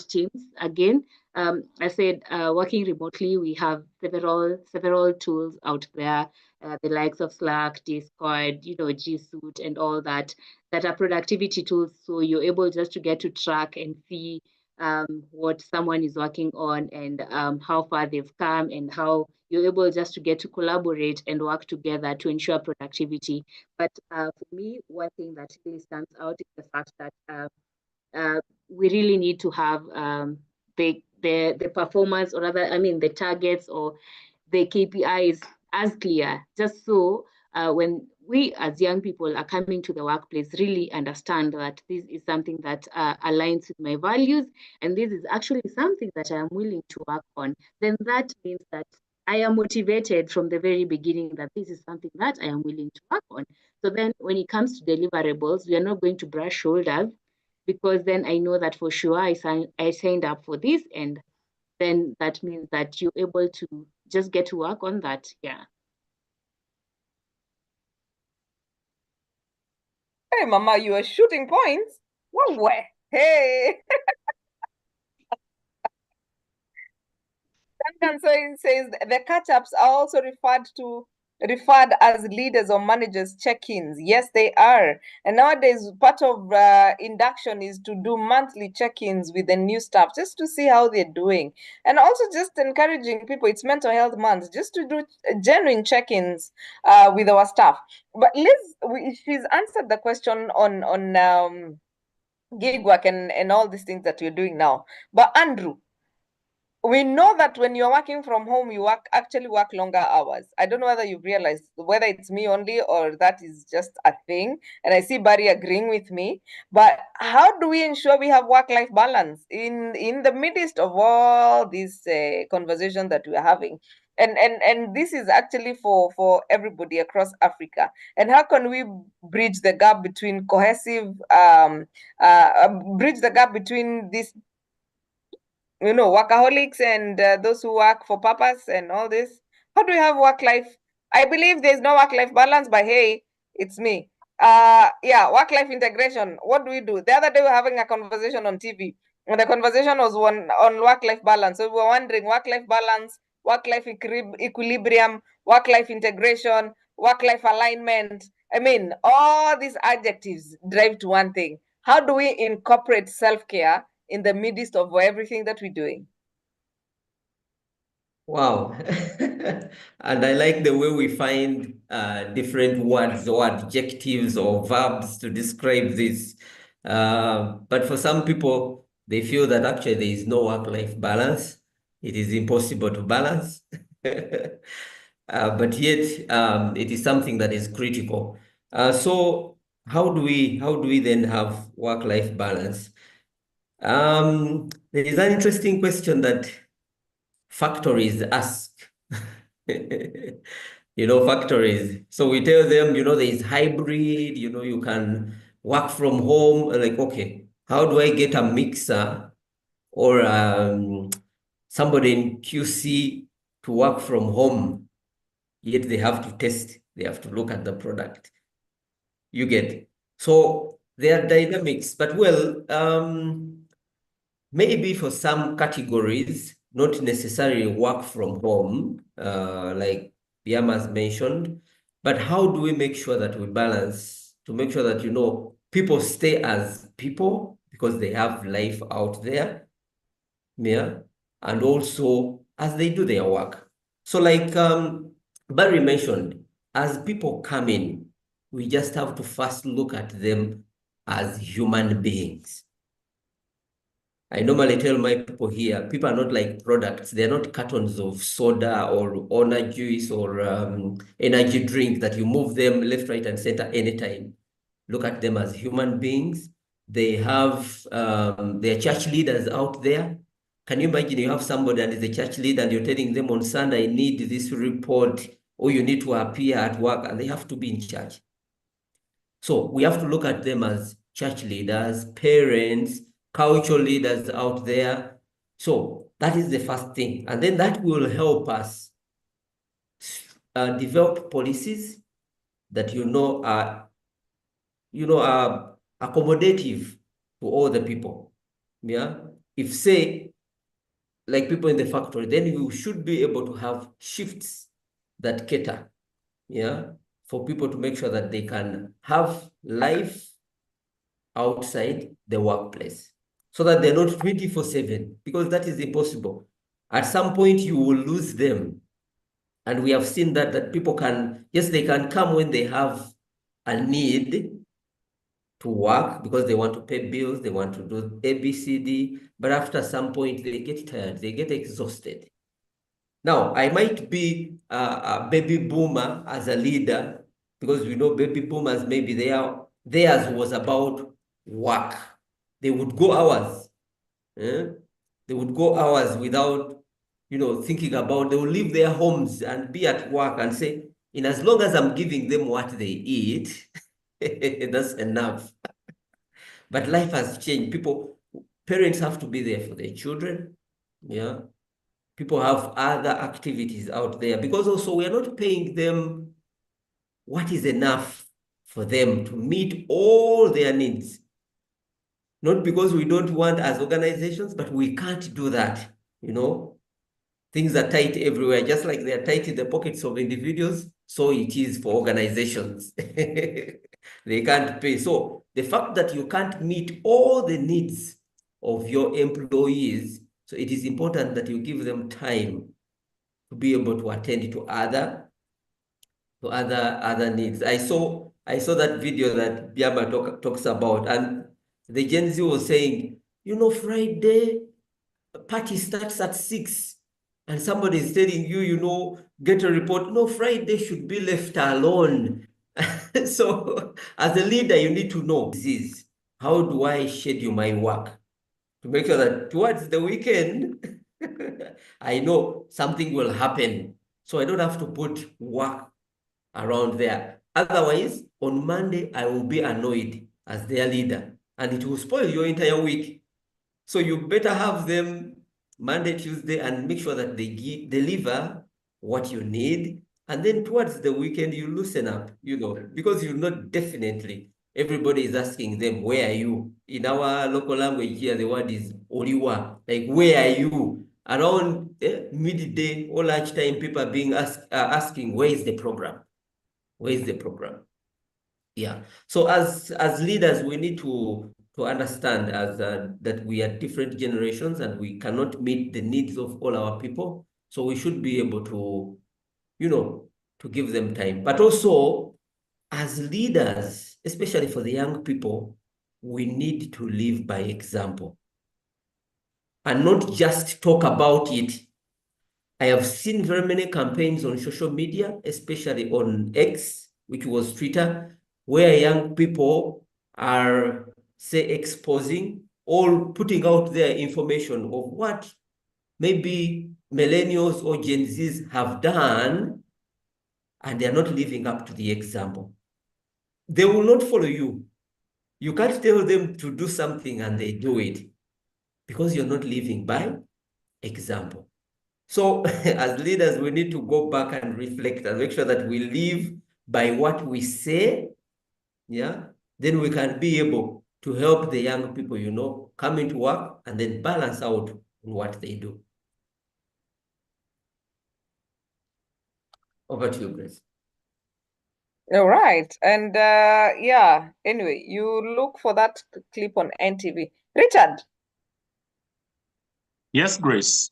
teams. Again, I said working remotely, we have several tools out there, the likes of Slack, Discord, you know, G Suite, and all that are productivity tools. So you're able just to get to track and see what someone is working on, and how far they've come, and how you're able just to get to collaborate and work together to ensure productivity. But for me, one thing that really stands out is the fact that we really need to have the performance, or rather, I mean, the targets or the KPIs as clear, just so when we as young people are coming to the workplace, really understand that this is something that aligns with my values, and this is actually something that I am willing to work on. Then that means that I am motivated from the very beginning that this is something that I am willing to work on. So then when it comes to deliverables, we are not going to brush shoulders, because then I know that for sure I signed up for this, and then that means that you're able to just get to work on that. Yeah.
Hey, Mama, you are shooting points. Wow, hey. Duncan says the catch-ups are also referred to referred as leaders or managers check-ins. Yes, they are. And nowadays, part of induction is to do monthly check-ins with the new staff, just to see how they're doing. And also just encouraging people, it's mental health month, just to do genuine check-ins with our staff. But Liz, she's answered the question on gig work and all these things that you're doing now. But Andrew, we know that when you're working from home, you actually work longer hours. I don't know whether you've realized, whether it's me only or that is just a thing. And I see Barry agreeing with me. But how do we ensure we have work-life balance in the midst of all these conversations that we're having? And this is actually for everybody across Africa. And how can we bridge the gap between bridge the gap between these workaholics and those who work for purpose and all this? How do you have work life? I believe there's no work life balance, but hey, it's me. Yeah, work life integration. What do we do? The other day we were having a conversation on TV, and the conversation was on work life balance. So we were wondering work life balance, work life equilibrium, work life integration, work life alignment. I mean, all these adjectives drive to one thing. How do we incorporate self-care in the midst of everything that we're doing?
Wow. And I like the way we find different words or adjectives or verbs to describe this. But for some people, they feel that actually there is no work-life balance. It is impossible to balance. But yet, it is something that is critical. So how do we then have work-life balance? There is an interesting question that factories ask. Factories. So we tell them, there is hybrid, you can work from home. Like, okay, how do I get a mixer or somebody in QC to work from home? Yet they have to test, they have to look at the product. You get. So there are dynamics, but maybe for some categories, not necessarily work from home, like Biama's mentioned, but how do we make sure that we balance to make sure that, people stay as people because they have life out there, yeah, and also as they do their work. So like Barry mentioned, as people come in, we just have to first look at them as human beings. I normally tell my people here, people are not like products. They're not cartons of soda or orange juice or energy drink that you move them left, right, and center anytime. Look at them as human beings. They have their church leaders out there. Can you imagine you have somebody and is a church leader and you're telling them on Sunday, I need this report or you need to appear at work, and they have to be in church. So we have to look at them as church leaders, parents, cultural leaders out there. So that is the first thing. And then that will help us develop policies that are accommodative to all the people. Yeah. If say, like people in the factory, then you should be able to have shifts that cater, yeah, for people to make sure that they can have life outside the workplace, so that they're not 24/7, because that is impossible. At some point, you will lose them. And we have seen that people they can come when they have a need to work because they want to pay bills, they want to do A, B, C, D, but after some point, they get tired, they get exhausted. Now, I might be a baby boomer as a leader, because we know baby boomers, maybe theirs was about work. They would go hours. They would go hours without, thinking about, they will leave their homes and be at work and say, in as long as I'm giving them what they eat, that's enough. But life has changed. Parents have to be there for their children. Yeah. People have other activities out there, because also we are not paying them what is enough for them to meet all their needs. Not because we don't want as organizations, but we can't do that. Things are tight everywhere, just like they are tight in the pockets of individuals. so it is for organizations. They can't pay. So the fact that you can't meet all the needs of your employees, so it is important that you give them time to be able to attend to other needs. I saw that video that Biaba talks about, and the Gen Z was saying, you know, Friday party starts at 6, and somebody is telling you, you know, get a report. No, Friday should be left alone. So as a leader, you need to know this is how do I schedule my work to make sure that towards the weekend, I know something will happen. So I don't have to put work around there. Otherwise, on Monday, I will be annoyed as their leader, and it will spoil your entire week. So you better have them Monday, Tuesday, and make sure that they deliver what you need. And then towards the weekend, you loosen up, you know, because you know definitely everybody is asking them, where are you? In our local language here, the word is Oriwa, like, where are you? Around midday or lunchtime, people are being asking, where is the program? Where is the program? Yeah. So as leaders, we need to understand that we are different generations and we cannot meet the needs of all our people. So we should be able to, you know, to give them time. But also, as leaders, especially for the young people, we need to live by example and not just talk about it. I have seen very many campaigns on social media, especially on X, which was Twitter, where young people are, say, exposing or putting out their information of what maybe millennials or Gen Zs have done, and they're not living up to the example. They will not follow you. You can't tell them to do something and they do it because you're not living by example. So as leaders, we need to go back and reflect and make sure that we live by what we say. Yeah, then we can be able to help the young people, you know, come into work and then balance out on what they do. Over to you, Grace.
All right. And yeah, anyway, you look for that clip on NTV. Richard.
Yes, Grace.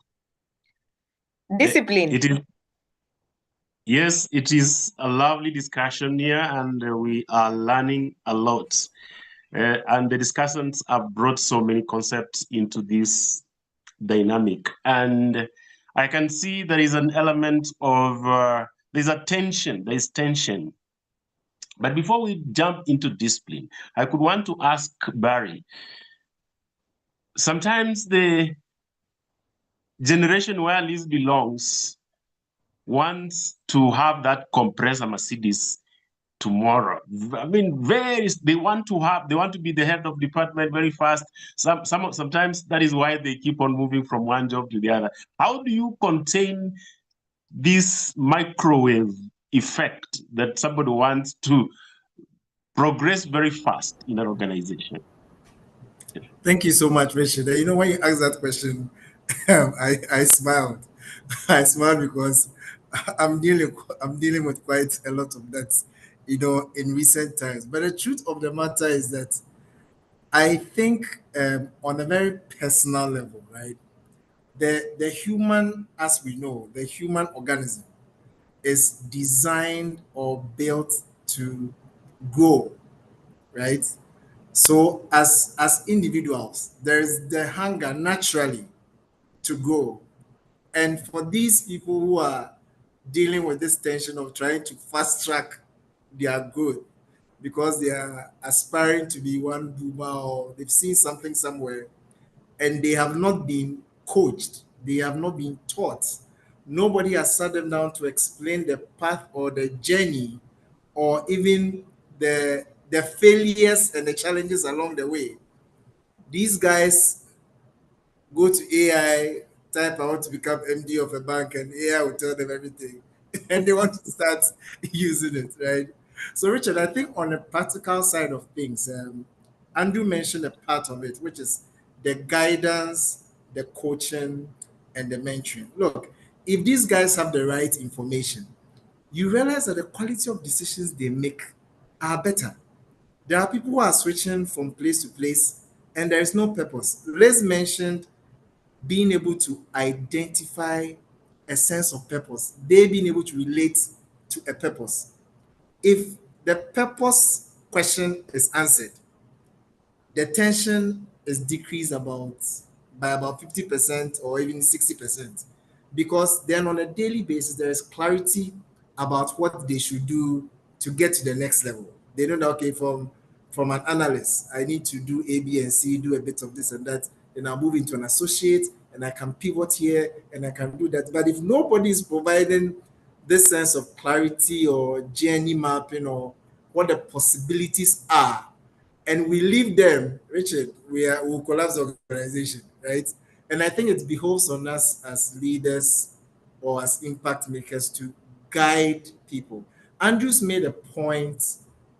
Discipline.
It is. Yes, it is a lovely discussion here, and we are learning a lot. And the discussions have brought so many concepts into this dynamic. And I can see there is an element of, there's a tension, there is tension. But before we jump into discipline, I could want to ask Barry, sometimes the generation where Liz belongs wants to have that compressor Mercedes tomorrow. I mean, they want to be the head of department very fast. Sometimes that is why they keep on moving from one job to the other. How do you contain this microwave effect that somebody wants to progress very fast in an organization?
Thank you so much, Richard. You know, when you asked that question, I smiled. I smiled because I'm dealing with quite a lot of that, you know, in recent times. But the truth of the matter is that I think on a very personal level, right, the human, as we know, the human organism is designed or built to grow, right? So as individuals, there is the hunger naturally to grow. And for these people who are dealing with this tension of trying to fast track their growth because they are aspiring to be one boomer or they've seen something somewhere and they have not been coached, they have not been taught. Nobody has sat them down to explain the path or the journey or even the failures and the challenges along the way. These guys go to AI, type I want to become MD of a bank, and AI will tell them everything. And they want to start using it, right? So, Richard, I think on the practical side of things, Andrew mentioned a part of it, which is the guidance, the coaching, and the mentoring. Look, if these guys have the right information, you realize that the quality of decisions they make are better. There are people who are switching from place to place and there is no purpose. Liz mentioned being able to identify a sense of purpose, they being able to relate to a purpose. If the purpose question is answered, the tension is decreased by about 50% or even 60%, because then on a daily basis there is clarity about what they should do to get to the next level. They know that, okay, from an analyst I need to do A, B, and C, do a bit of this and that, then I'll move into an associate and I can pivot here and I can do that. But if nobody is providing this sense of clarity or journey mapping or what the possibilities are, and we leave them, Richard, we'll collapse the organization, right? And I think it behoves on us as leaders or as impact makers to guide people. Andrews made a point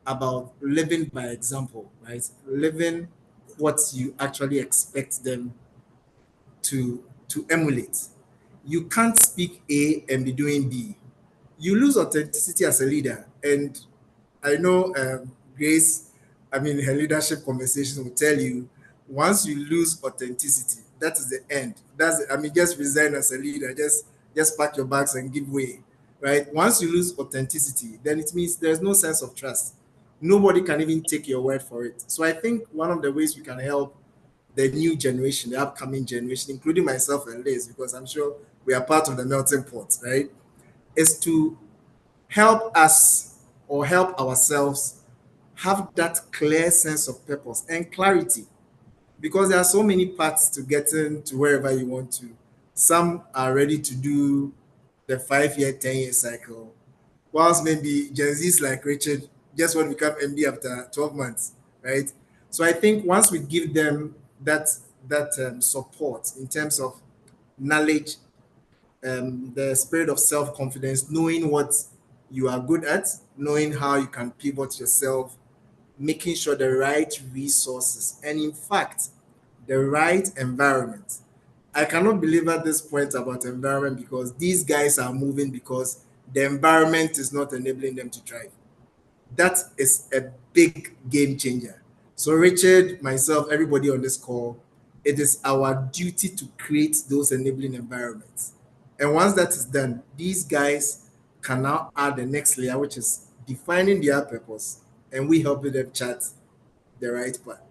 about living by example, right? Living what you actually expect them to emulate. You can't speak A and be doing B. You lose authenticity as a leader. And I know Grace, I mean, her leadership conversations will tell you, once you lose authenticity, that is the end. Just resign as a leader, just pack your bags and give way, right? Once you lose authenticity, then it means there's no sense of trust. Nobody can even take your word for it. So I think one of the ways we can help the new generation, the upcoming generation, including myself and Liz, because I'm sure we are part of the melting pot, right, is to help us or help ourselves have that clear sense of purpose and clarity, because there are so many paths to getting to wherever you want to. Some are ready to do the 5-year, 10-year cycle, whilst maybe Gen Z's like Richard just want to become MD after 12 months, right? So I think once we give them that support in terms of knowledge, the spirit of self-confidence, knowing what you are good at, knowing how you can pivot yourself, making sure the right resources, and in fact, the right environment. I cannot believe at this point about environment, because these guys are moving because the environment is not enabling them to thrive. That is a big game changer. So Richard, myself, everybody on this call, it is our duty to create those enabling environments. And once that is done, these guys can now add the next layer, which is defining their purpose, and we help them chart the right path.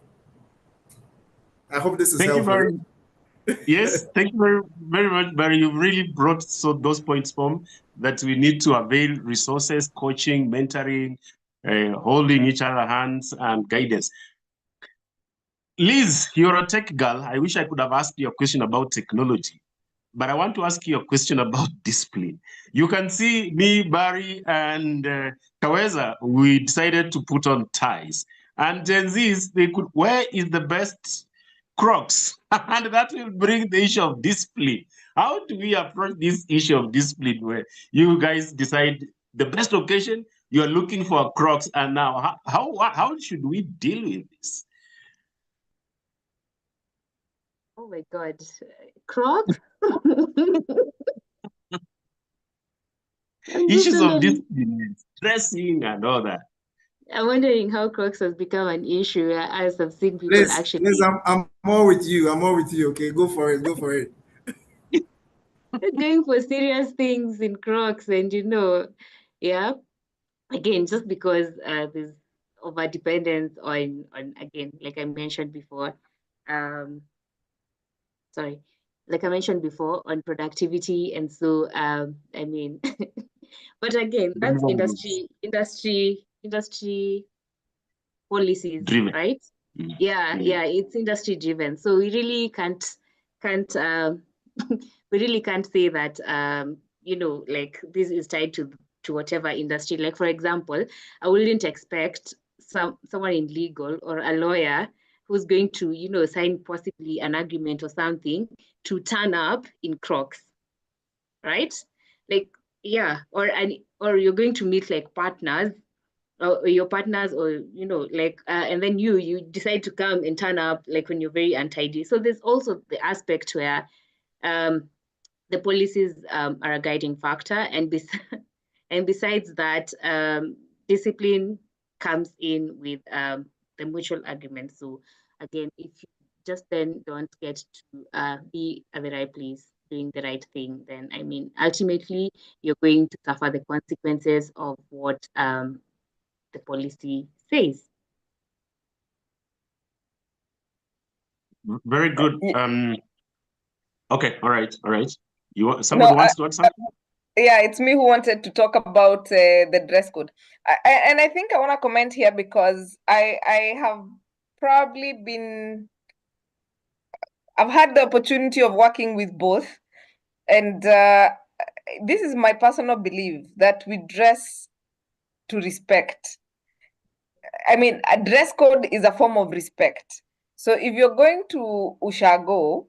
I hope this is
Thank
helpful.
you very Yes, thank you very, very much, Barry. You've really brought those points home, that we need to avail resources, coaching, mentoring, holding each other hands, and guidance. Liz, you're a tech girl. I wish I could have asked you a question about technology, but I want to ask you a question about discipline. You can see me, Barry, and Kaweza, we decided to put on ties. And Gen Zs, where is the best Crocs? And that will bring the issue of discipline. How do we approach this issue of discipline, where you guys decide the best occasion, you're looking for Crocs, and now how should we deal with this?
Oh my God, Crocs?
Issues of discipline, stressing, and all that.
I'm wondering how Crocs has become an issue, as I've seen people
Liz,
actually.
Liz, I'm more with you. I'm more with you. Okay, go for it. Go for it.
Going for serious things in Crocs, and yeah. Again, just because there's over dependence on again, like I mentioned before, like I mentioned before, on productivity, and so I mean, but again, that's industry policies,
Driven.
right? Yeah, it's industry driven. So we really can't we really can't say that like this is tied to whatever industry. Like, for example, I wouldn't expect someone in legal or a lawyer who's going to sign possibly an agreement or something to turn up in Crocs, right? Like, yeah, or you're going to meet like partners, or your partners, or and then you decide to come and turn up like when you're very untidy. So there's also the aspect where the policies are a guiding factor, and And besides that, discipline comes in with the mutual agreement. So again, if you just then don't get to be at the right place doing the right thing, then I mean, ultimately, you're going to suffer the consequences of what the policy says.
Very good. Okay, all right.
No,
Somebody wants to add something?
yeah, it's me who wanted to talk about the dress code. And I think I want to comment here because I have probably I've had the opportunity of working with both. And this is my personal belief that we dress to respect. I mean, a dress code is a form of respect. So if you're going to Ushago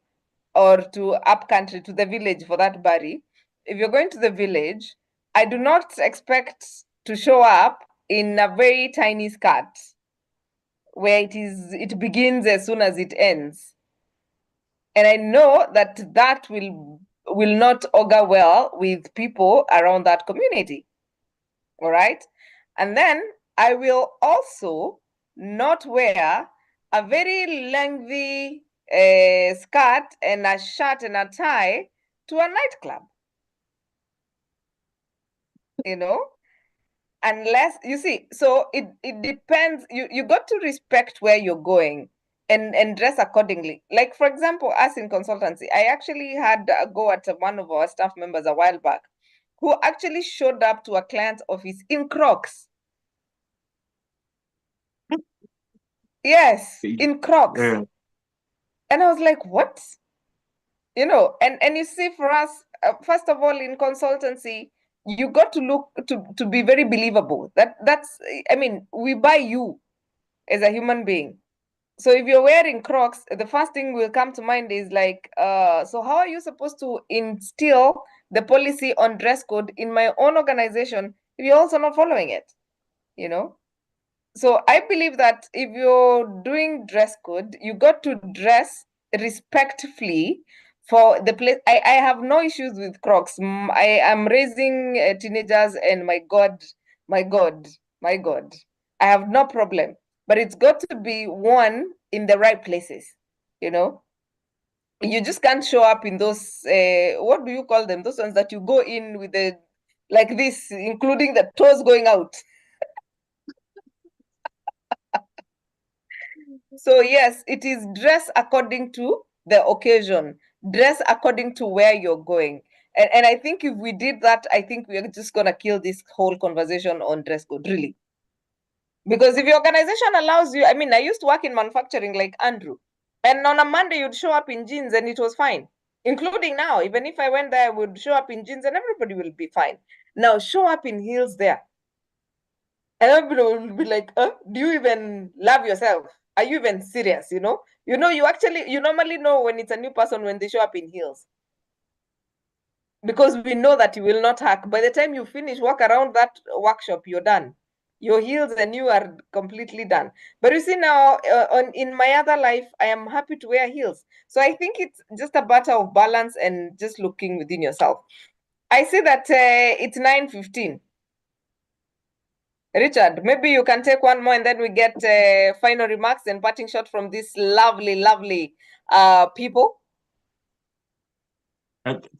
or to upcountry, to the village for that, Barry, if you're going to the village, I do not expect to show up in a very tiny skirt where it begins as soon as it ends. And I know that will not augur well with people around that community. All right. And then I will also not wear a very lengthy skirt and a shirt and a tie to a nightclub. You know, unless you see, so it depends. You got to respect where you're going and dress accordingly. Like, for example, us in consultancy, I actually had a go at one of our staff members a while back who actually showed up to a client's office in Crocs. Yes, in Crocs.
Yeah.
And I was like, what? You know, and you see, for us, first of all, in consultancy, you got to look to be very believable. That's, I mean, we buy you as a human being. So if you're wearing Crocs, the first thing will come to mind is like, so how are you supposed to instill the policy on dress code in my own organization if you're also not following it? You know? So I believe that if you're doing dress code, you got to dress respectfully for the place. I have no issues with Crocs. I am raising teenagers, and my God, I have no problem. But it's got to be worn in the right places, you know? You just can't show up in those, what do you call them? Those ones that you go in with the, like this, including the toes going out. So yes, it is dress according to the occasion, dress according to where you're going. And I think if we did that, I think we're just gonna kill this whole conversation on dress code, really. Because if your organization allows you, I mean, I used to work in manufacturing like Andrew, and on a Monday you'd show up in jeans and it was fine. Including now, even if I went there, I would show up in jeans and everybody will be fine. Now show up in heels there. And everybody will be like, do you even love yourself? Are you even serious? You know, you normally know when it's a new person when they show up in heels. Because we know that you will not hack. By the time you finish walk around that workshop, you're done. Your heels and you are completely done. But you see now, in my other life, I am happy to wear heels. So I think it's just a matter of balance and just looking within yourself. I see that it's 9:15. Richard, maybe you can take one more and then we get final remarks and parting shot from these lovely people.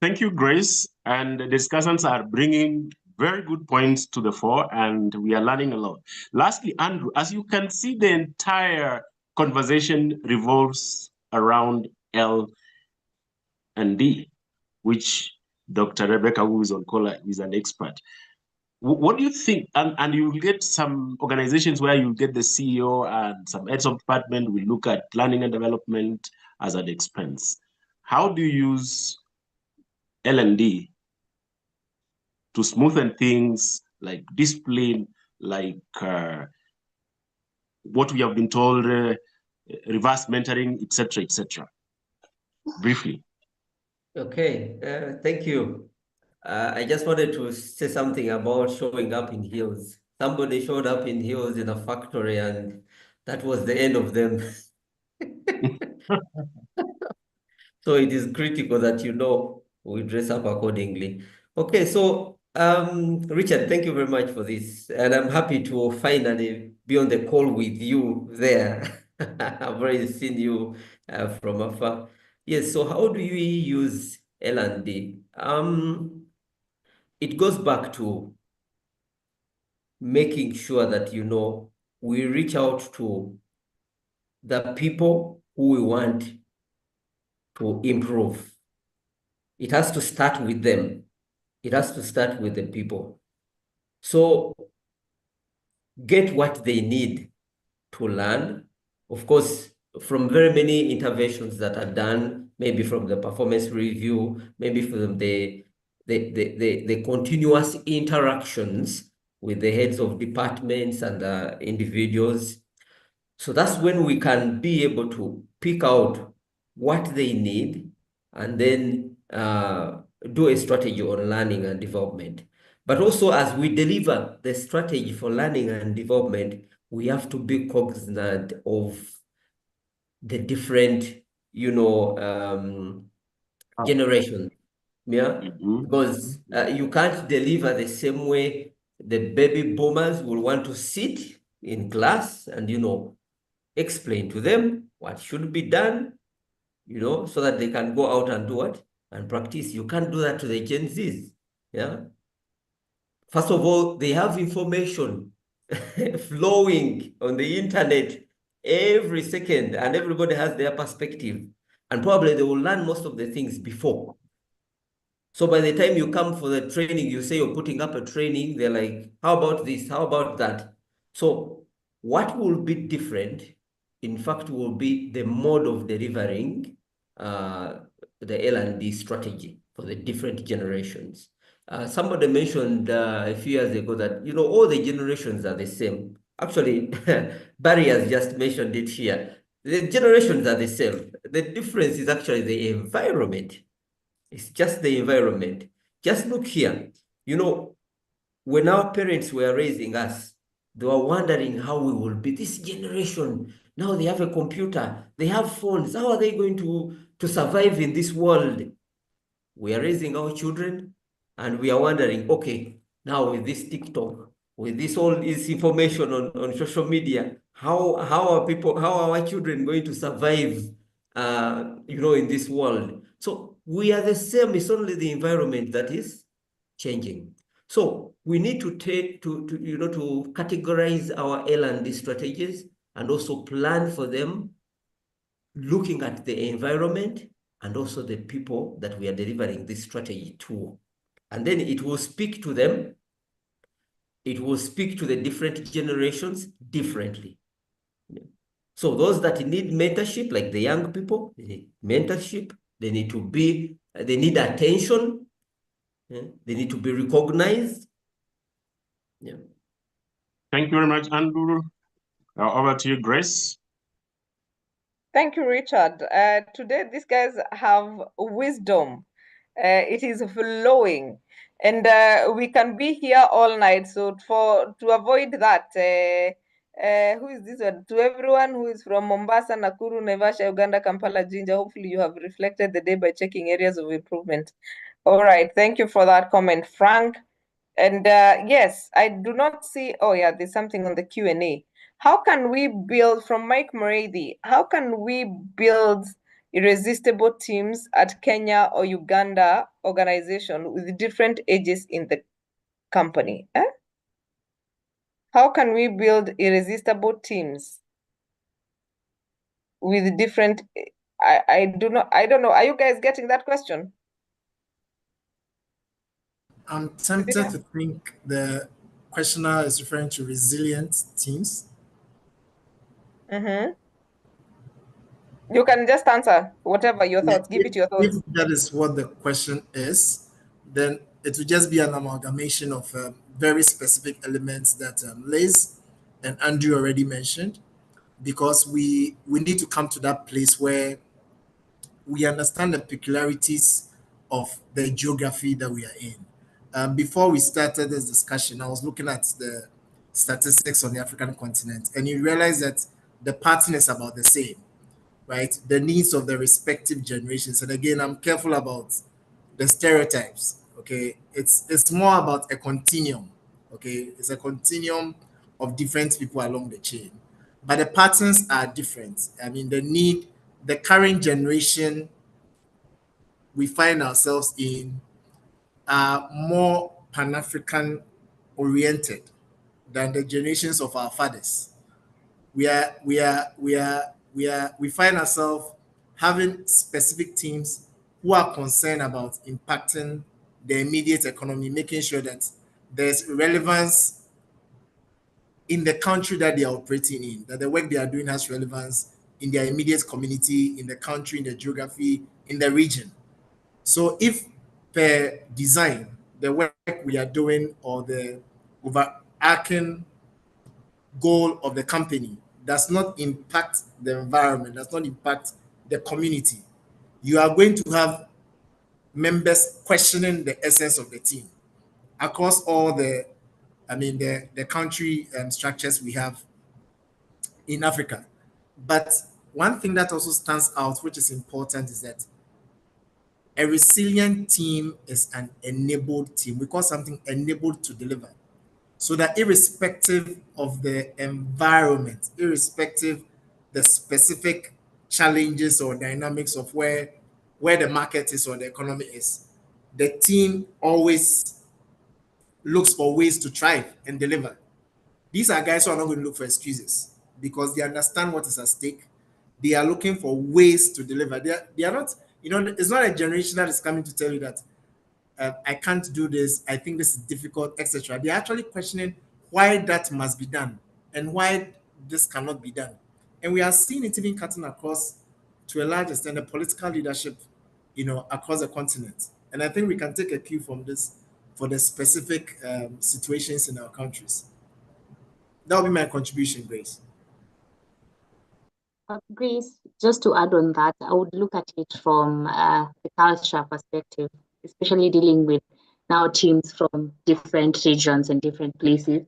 Thank you, Grace. And the discussants are bringing very good points to the fore, and we are learning a lot. Lastly, Andrew, as you can see, the entire conversation revolves around L&D, which Dr. Rebecca, who is on call, is an expert. What do you think? And you will get some organizations where you get the CEO and some heads of department will look at planning and development as an expense. How do you use L&D to smoothen things like discipline, like what we have been told, reverse mentoring, etc., briefly?
Okay, thank you. I just wanted to say something about showing up in heels. Somebody showed up in heels in a factory and that was the end of them. So it is critical that we dress up accordingly. Okay, so Richard, thank you very much for this. And I'm happy to finally be on the call with you there. I've already seen you from afar. Yes, so how do you use L&D? It goes back to making sure that, you know, we reach out to the people who we want to improve. It has to start with them. It has to start with the people. So get what they need to learn. Of course, from very many interventions that are done, maybe from the performance review, maybe from the continuous interactions with the heads of departments and individuals. So that's when we can be able to pick out what they need and then do a strategy on learning and development. But also, as we deliver the strategy for learning and development, we have to be cognizant of the different, you know, generations. Yeah, because you can't deliver the same way. The baby boomers will want to sit in class and, you know, explain to them what should be done, you know, so that they can go out and do what? And practice. You can't do that to the Gen Zs. Yeah. First of all, they have information flowing on the internet every second, and everybody has their perspective. And probably they will learn most of the things before. So by the time you come for the training, you say you're putting up a training, they're like, how about this? How about that? So what will be different, in fact, will be the mode of delivering the L&D strategy for the different generations. Somebody mentioned a few years ago that, you know, all the generations are the same. Actually, Barry has just mentioned it here. The generations are the same. The difference is actually the environment. It's just the environment. Just look here. You know, when our parents were raising us, they were wondering how we will be. This generation, now they have a computer, they have phones. How are they going to survive in this world? We are raising our children and we are wondering, okay, now with this TikTok, with this all this information on social media, how are our children going to survive, you know, in this world? So we are the same. It's only the environment that is changing. So we need to take to categorize our L&D strategies and also plan for them, looking at the environment and also the people that we are delivering this strategy to. And then it will speak to them. It will speak to the different generations differently. So those that need mentorship, like the young people, they need mentorship. They need attention. Yeah? They need to be recognized. Yeah.
Thank you very much, Andrew. Over to you, Grace.
Thank you, Richard. Today, these guys have wisdom. It is flowing, and we can be here all night. So to avoid that, who is this one? To everyone who is from Mombasa, Nakuru, Naivasha, Uganda, Kampala, Jinja, hopefully you have reflected the day by checking areas of improvement. All right, thank you for that comment, Frank. And yes, I do not see, oh yeah, there's something on the Q&A. How can we build, from Mike Moredi, how can we build irresistible teams at Kenya or Uganda organization with different ages in the company? How can we build irresistible teams with different, I don't know. Are you guys getting that question?
I'm tempted to think the questioner is referring to resilient teams.
Mm-hmm. You can just answer whatever your thoughts. Give it your thoughts.
If that is what the question is, then it will just be an amalgamation of very specific elements that Liz and Andrew already mentioned, because we need to come to that place where we understand the peculiarities of the geography that we are in. Before we started this discussion, I was looking at the statistics on the African continent, and you realize that the pattern is about the same, right? The needs of the respective generations. And again, I'm careful about the stereotypes, Okay, it's more about a continuum. Okay, it's a continuum of different people along the chain, but the patterns are different. I mean, the current generation we find ourselves in are more Pan-African oriented than the generations of our fathers. We find ourselves having specific teams who are concerned about impacting the immediate economy, making sure that there's relevance in the country that they are operating in, that the work they are doing has relevance in their immediate community, in the country, in the geography, in the region. So if per design, the work we are doing or the overarching goal of the company does not impact the environment, does not impact the community, you are going to have members questioning the essence of the team across all the country structures we have in Africa. But one thing that also stands out, which is important, is that a resilient team is an enabled team. We call something enabled to deliver. So that irrespective of the environment, irrespective the specific challenges or dynamics of where the market is or the economy is, the team always looks for ways to thrive and deliver. These are guys who are not going to look for excuses because they understand what is at stake. They are looking for ways to deliver. They are not, it's not a generation that is coming to tell you that I can't do this, I think this is difficult, etc. They're actually questioning why that must be done and why this cannot be done. And we are seeing it even cutting across, to a large extent, the political leadership, across the continent. And I think we can take a cue from this for the specific situations in our countries. That will be my contribution, Grace.
Grace, just to add on that, I would look at it from the culture perspective, especially dealing with now teams from different regions and different places.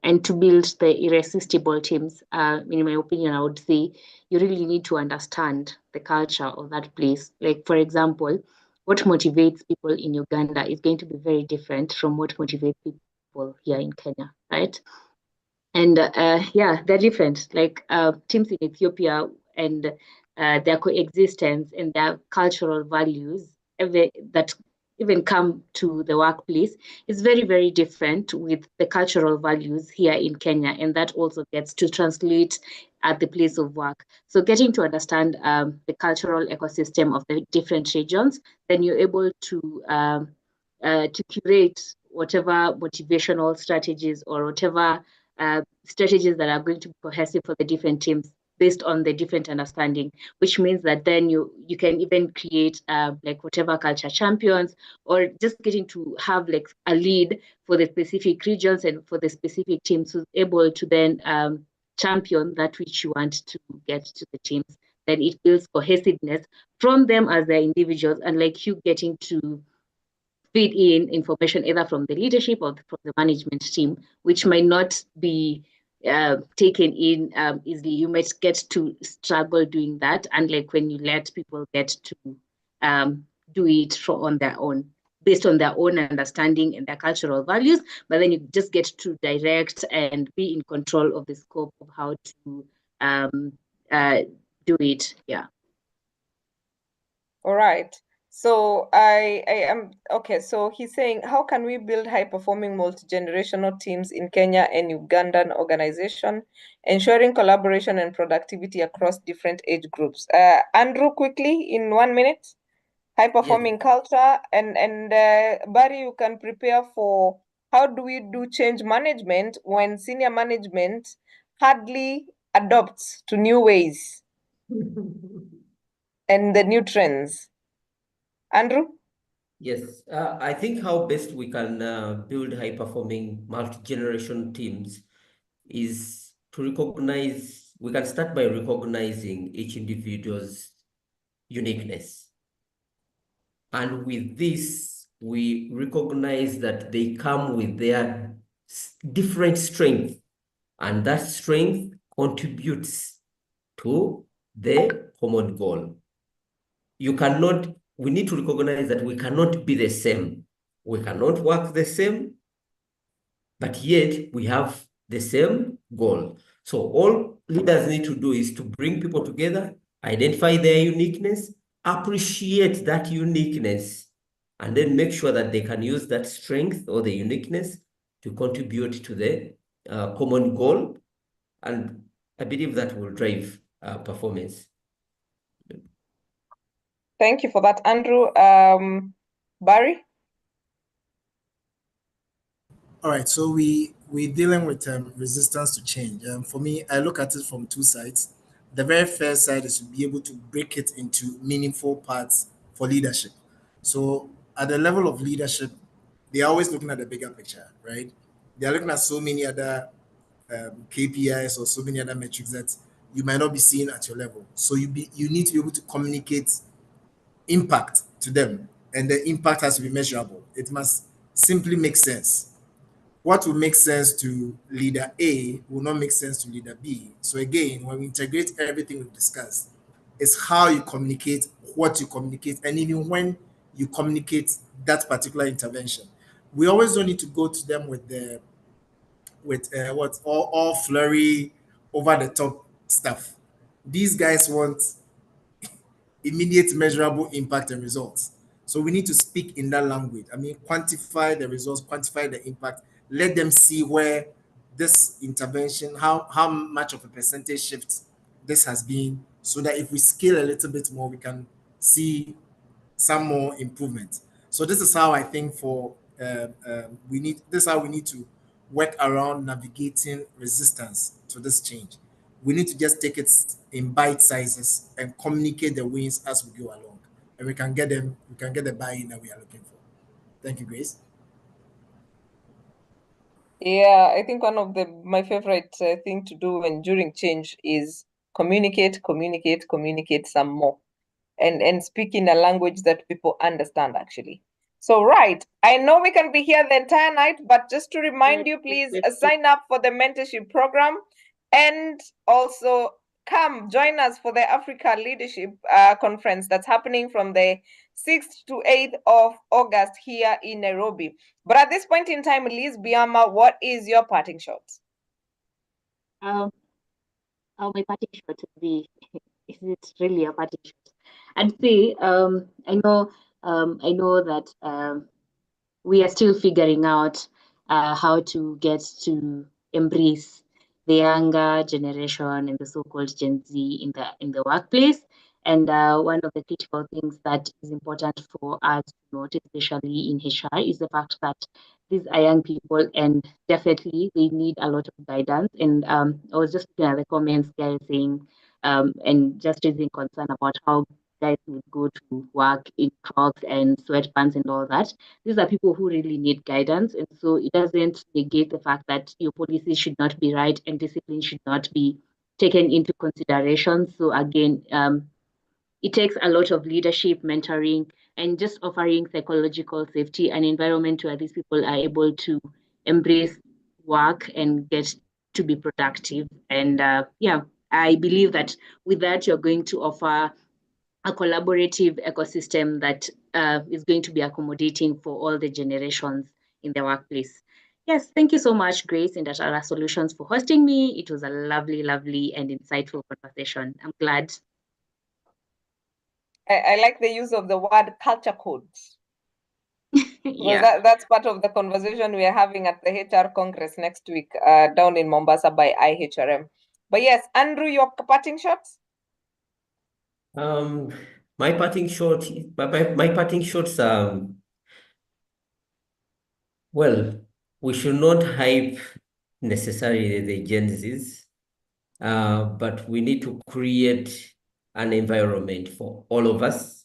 And to build the irresistible teams, in my opinion, I would say you really need to understand the culture of that place. Like, for example, what motivates people in Uganda is going to be very different from what motivates people here in Kenya, right? And they're different. Like teams in Ethiopia and their coexistence and their cultural values that even come to the workplace is very, very different with the cultural values here in Kenya. And that also gets to translate at the place of work. So getting to understand the cultural ecosystem of the different regions, then you're able to curate whatever motivational strategies or whatever strategies that are going to be cohesive for the different teams based on the different understanding, which means that then you can even create like whatever culture champions, or just getting to have like a lead for the specific regions and for the specific teams who's able to then champion that which you want to get to the teams. Then it builds cohesiveness from them as their individuals, and like you getting to feed in information either from the leadership or from the management team, which might not be taken in easily. You might get to struggle doing that, and like when you let people get to do it on their own, based on their own understanding and their cultural values, but then you just get to direct and be in control of the scope of how to do it. Yeah.
All right. So I am okay. So he's saying, how can we build high-performing multi-generational teams in Kenya and Ugandan organization, ensuring collaboration and productivity across different age groups? Andrew, quickly in 1 minute. High-performing culture, and Barry, you can prepare for how do we do change management when senior management hardly adopts to new ways and the new trends. Andrew?
Yes, I think how best we can build high-performing multi-generation teams is to recognize, we can start by recognizing each individual's uniqueness. And with this, we recognize that they come with their different strength, and that strength contributes to the common goal. You cannot we need to recognize that we cannot be the same. We cannot work the same, but yet we have the same goal. So all leaders need to do is to bring people together, identify their uniqueness, appreciate that uniqueness, and then make sure that they can use that strength or the uniqueness to contribute to the common goal. And I believe that will drive performance.
Thank you for that, Andrew. Barry?
All right, so we're dealing with resistance to change. For me, I look at it from two sides. The very first side is to be able to break it into meaningful parts for leadership. So at the level of leadership, they're always looking at the bigger picture, right? They're looking at so many other KPIs or so many other metrics that you might not be seeing at your level. So you need to be able to communicate impact to them, and the impact has to be measurable. It must simply make sense. What will make sense to leader A will not make sense to leader B. So again, when we integrate everything we've discussed, it's how you communicate, what you communicate, and even when you communicate that particular intervention. We always don't need to go to them with all flurry, over the top stuff. These guys want immediate measurable impact and results. So we need to speak in that language. I mean, quantify the results, quantify the impact, let them see where this intervention, how much of a percentage shift this has been, so that if we scale a little bit more, we can see some more improvement. So this is how I think this is how we need to work around navigating resistance to this change. We need to just take it in bite sizes and communicate the wins as we go along, and we can get the buy-in that we are looking for. Thank you, Grace.
Yeah, I think one of my favorite thing to do when during change is communicate some more, and speak in a language that people understand actually. So right, I know we can be here the entire night, but just to remind you, please sign up for the mentorship program, and also come join us for the Africa Leadership Conference that's happening from the 6th to 8th of August here in Nairobi. But at this point in time, Liz Biama, what is your parting shot?
My parting shot would be, is it really a parting shot? I'd say, I know that we are still figuring out how to get to embrace the younger generation and the so-called Gen Z in the workplace. And one of the critical things that is important for us to note, especially in HR, is the fact that these are young people, and definitely they need a lot of guidance. And I was just looking at the comments, guys saying, and just raising concern about how guys would go to work in Crocs and sweatpants and all that. These are people who really need guidance. And so it doesn't negate the fact that your policies should not be right and discipline should not be taken into consideration. So again, it takes a lot of leadership, mentoring, and just offering psychological safety and environment where these people are able to embrace work and get to be productive. And yeah, I believe that with that, you're going to offer a collaborative ecosystem that is going to be accommodating for all the generations in the workplace. Yes, thank you so much, Grace and Atara Solutions, for hosting me. It was a lovely, lovely and insightful conversation. I'm glad.
I like the use of the word culture codes.
Yeah.
That's part of the conversation we are having at the HR Congress next week down in Mombasa by IHRM. But yes, Andrew, your parting shots?
My parting shots, well, we should not hype necessarily the Gen Zs, but we need to create an environment for all of us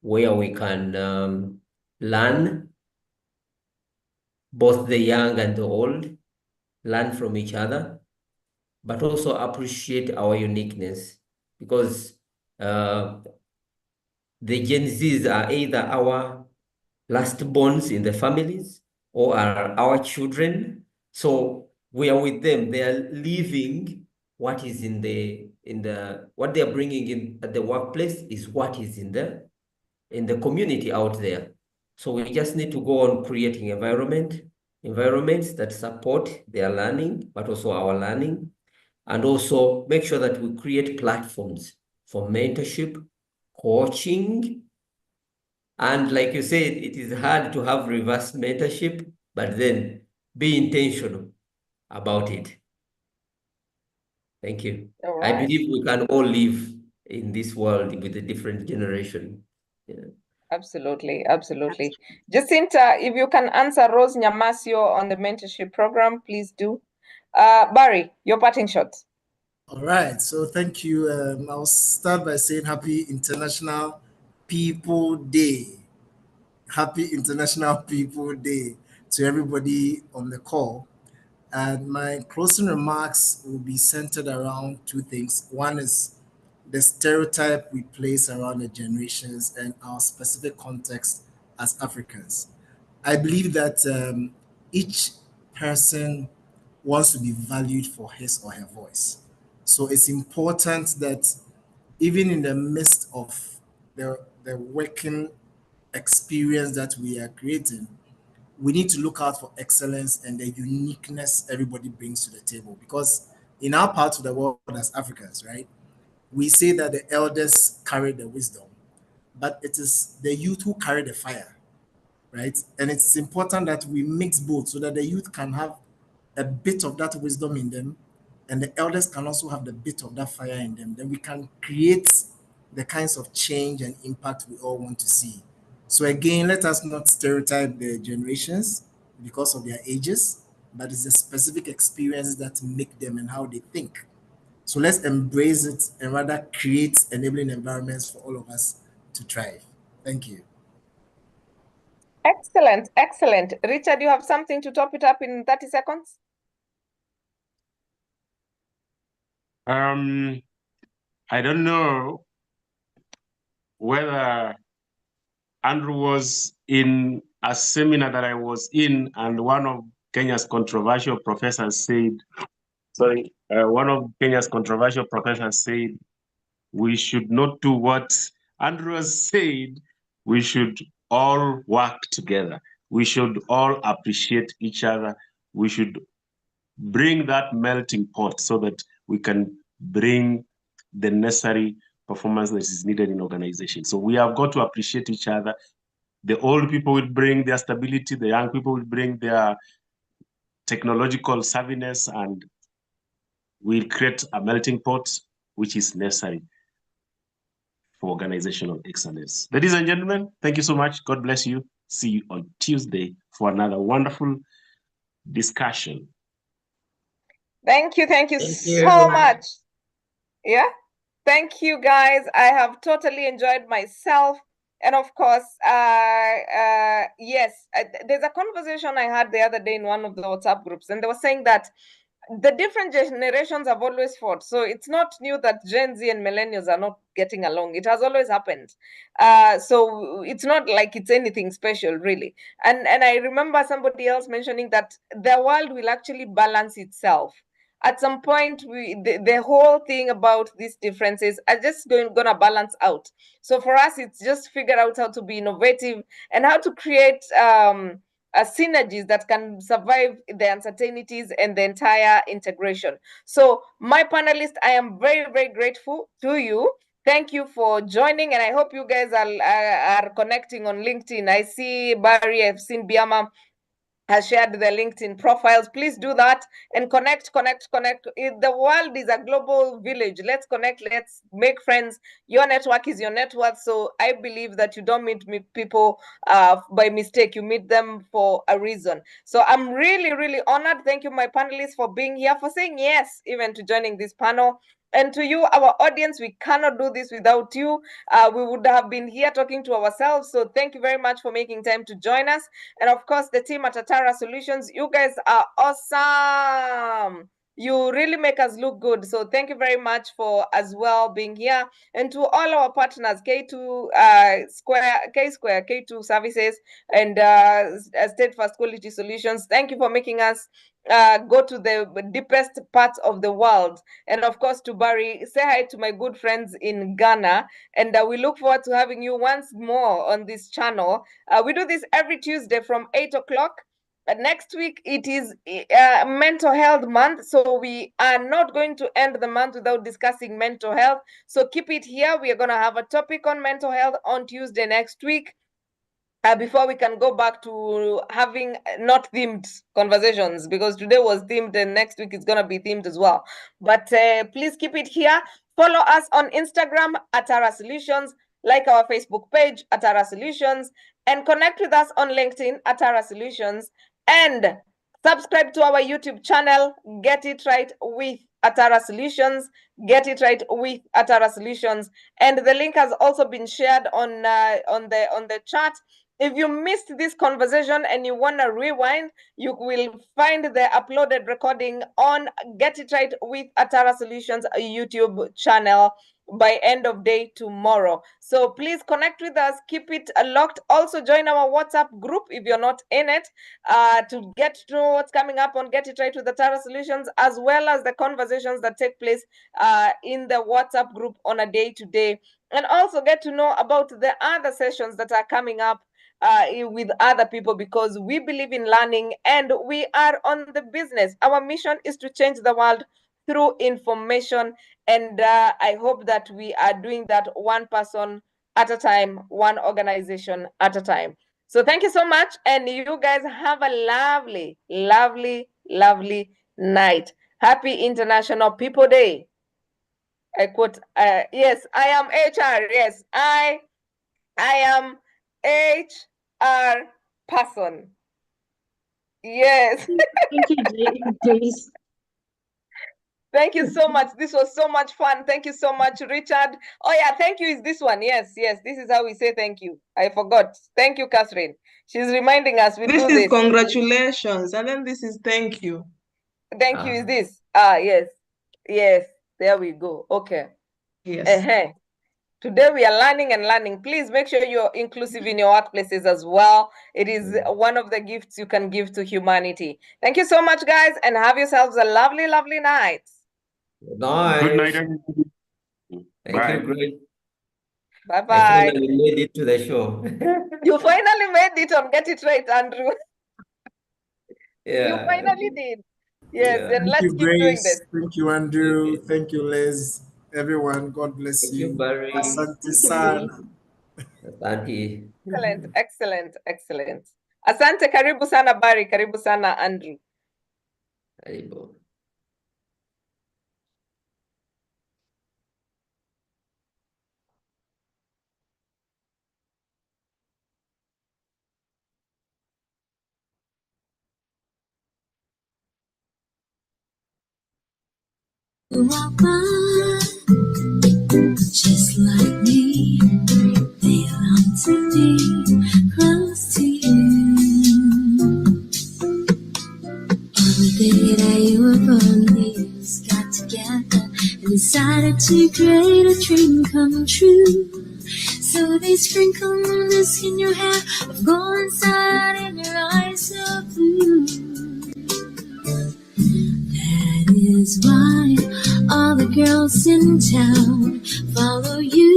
where we can learn, both the young and the old, learn from each other, but also appreciate our uniqueness, because the Gen Zs are either our last borns in the families or are our children. So we are with them. They are living what is what they are bringing in at the workplace is what is in the in the community out there. So we just need to go on creating environments that support their learning, but also our learning, and also make sure that we create platforms for mentorship, coaching, and like you said, it is hard to have reverse mentorship, but then be intentional about it. Thank you.
All
I
right.
believe we can all live in this world with a different generation. Yeah.
Absolutely, absolutely. Jacinta, if you can answer Rose Nyamasio on the mentorship program, please do. Barry, your parting shots.
All right, so thank you. I'll start by saying Happy International People Day. Happy International People Day to everybody on the call. And my closing remarks will be centered around two things. One is the stereotype we place around the generations and our specific context as Africans. I believe that each person wants to be valued for his or her voice. So it's important that even in the midst of the working experience that we are creating, we need to look out for excellence and the uniqueness everybody brings to the table. Because in our part of the world as Africans, right, we say that the elders carry the wisdom, but it is the youth who carry the fire, right? And it's important that we mix both so that the youth can have a bit of that wisdom in them and the elders can also have the bit of that fire in them. Then we can create the kinds of change and impact we all want to see. So again, let us not stereotype the generations because of their ages, but it's the specific experiences that make them and how they think. So let's embrace it and rather create enabling environments for all of us to thrive. Thank you.
Excellent, excellent. Richard, you have something to top it up in 30 seconds?
I don't know whether Andrew was in a seminar that I was in, and one of Kenya's controversial professors said, we should not do what Andrew has said, we should all work together. We should all appreciate each other. We should bring that melting pot so that we can bring the necessary performance that is needed in organization. So we have got to appreciate each other. The old people will bring their stability, the young people will bring their technological savviness, and we'll create a melting pot which is necessary for organizational excellence. Ladies and gentlemen, thank you so much. God bless you. See you on Tuesday for another wonderful discussion.
Thank you
Thank
so
you.
much. Yeah, thank you guys. I have totally enjoyed myself. And of course, yes, there's a conversation I had the other day in one of the WhatsApp groups, and they were saying that the different generations have always fought. So it's not new that Gen Z and millennials are not getting along. It has always happened. So it's not like it's anything special, really. And I remember somebody else mentioning that the world will actually balance itself. At some point, the whole thing about these differences are just gonna balance out. So for us, it's just figure out how to be innovative and how to create synergies that can survive the uncertainties and the entire integration. So my panelists, I am very, very grateful to you. Thank you for joining, and I hope you guys are connecting on LinkedIn. I see Barry, I've seen Biama has shared their LinkedIn profiles. Please do that and connect. The world is a global village. Let's connect. Let's make friends. Your network is your net worth. So I believe that you don't meet people by mistake. You meet them for a reason. So I'm really, really honored. Thank you, my panelists, for being here, for saying yes, even to joining this panel. And to you, our audience, we cannot do this without you. We would have been here talking to ourselves. So thank you very much for making time to join us. And of course, the team at Atara Solutions, you guys are awesome. You really make us look good. So thank you very much for as well being here. And to all our partners, K2 Square, K-Square, K2 Services, and Steadfast Quality Solutions. Thank you for making us go to the deepest parts of the world. And of course, to Barry, say hi to my good friends in Ghana. And we look forward to having you once more on this channel. We do this every Tuesday from 8 o'clock. Next week, it is Mental Health Month. So we are not going to end the month without discussing mental health. So keep it here. We are going to have a topic on mental health on Tuesday next week. Before we can go back to having not themed conversations, because today was themed and next week it's going to be themed as well. But please keep it here. Follow us on Instagram at Atara Solutions, like our Facebook page at Atara Solutions, and connect with us on LinkedIn at Atara Solutions, and subscribe to our YouTube channel, Get It Right with Atara Solutions. Get It Right with Atara Solutions. And the link has also been shared on the chat. If you missed this conversation and you want to rewind, you will find the uploaded recording on Get It Right with Atara Solutions YouTube channel by end of day tomorrow. So please connect with us, keep it locked. Also join our WhatsApp group if you're not in it, to get to know what's coming up on Get It Right with Atara Solutions, as well as the conversations that take place in the WhatsApp group on a day-to-day, and also get to know about the other sessions that are coming up with other people, because we believe in learning and we are on the business. Our mission is to change the world through information, and I hope that we are doing that one person at a time, one organization at a time. So thank you so much, and you guys have a lovely, lovely, lovely night. Happy International People Day. I quote, yes, I am HR. Yes, I am HR person. Yes.
Thank you, Grace.
Thank you so much. This was so much fun. Thank you so much, Richard. Oh yeah, thank you is this one. Yes, yes. This is how we say thank you. I forgot. Thank you, Catherine. She's reminding us we
This
do
is
this.
congratulations, and then this is thank you.
Thank you is this. Yes. Yes. There we go. Okay.
Yes.
Today we are learning and learning. Please make sure you're inclusive in your workplaces as well. It is one of the gifts you can give to humanity. Thank you so much, guys, and have yourselves a lovely, lovely night.
Good night.
Good night, everybody.
Thank
Bye.
you, Grace.
Bye-bye.
I finally made it to the show.
You finally made it on Get It Right, Andrew.
Yeah.
You finally did. Yes,
Yeah.
then
Thank
let's
you,
keep doing
Grace.
this.
Thank you, Andrew. Thank you, Liz. Everyone, God bless
Thank you,
you.
Barry.
Asante
Thank you,
sana.
Auntie.
Excellent, excellent, excellent. Asante, karibu sana Barry, karibu sana Andrew.
Karibu.
You are mine, just like me. They long to be close to you. On the day that you were born, we just got together and decided to create a dream come true. So they sprinkle moonlight in your hair, of golden sun in your eyes so blue. That is why all the girls in town follow you.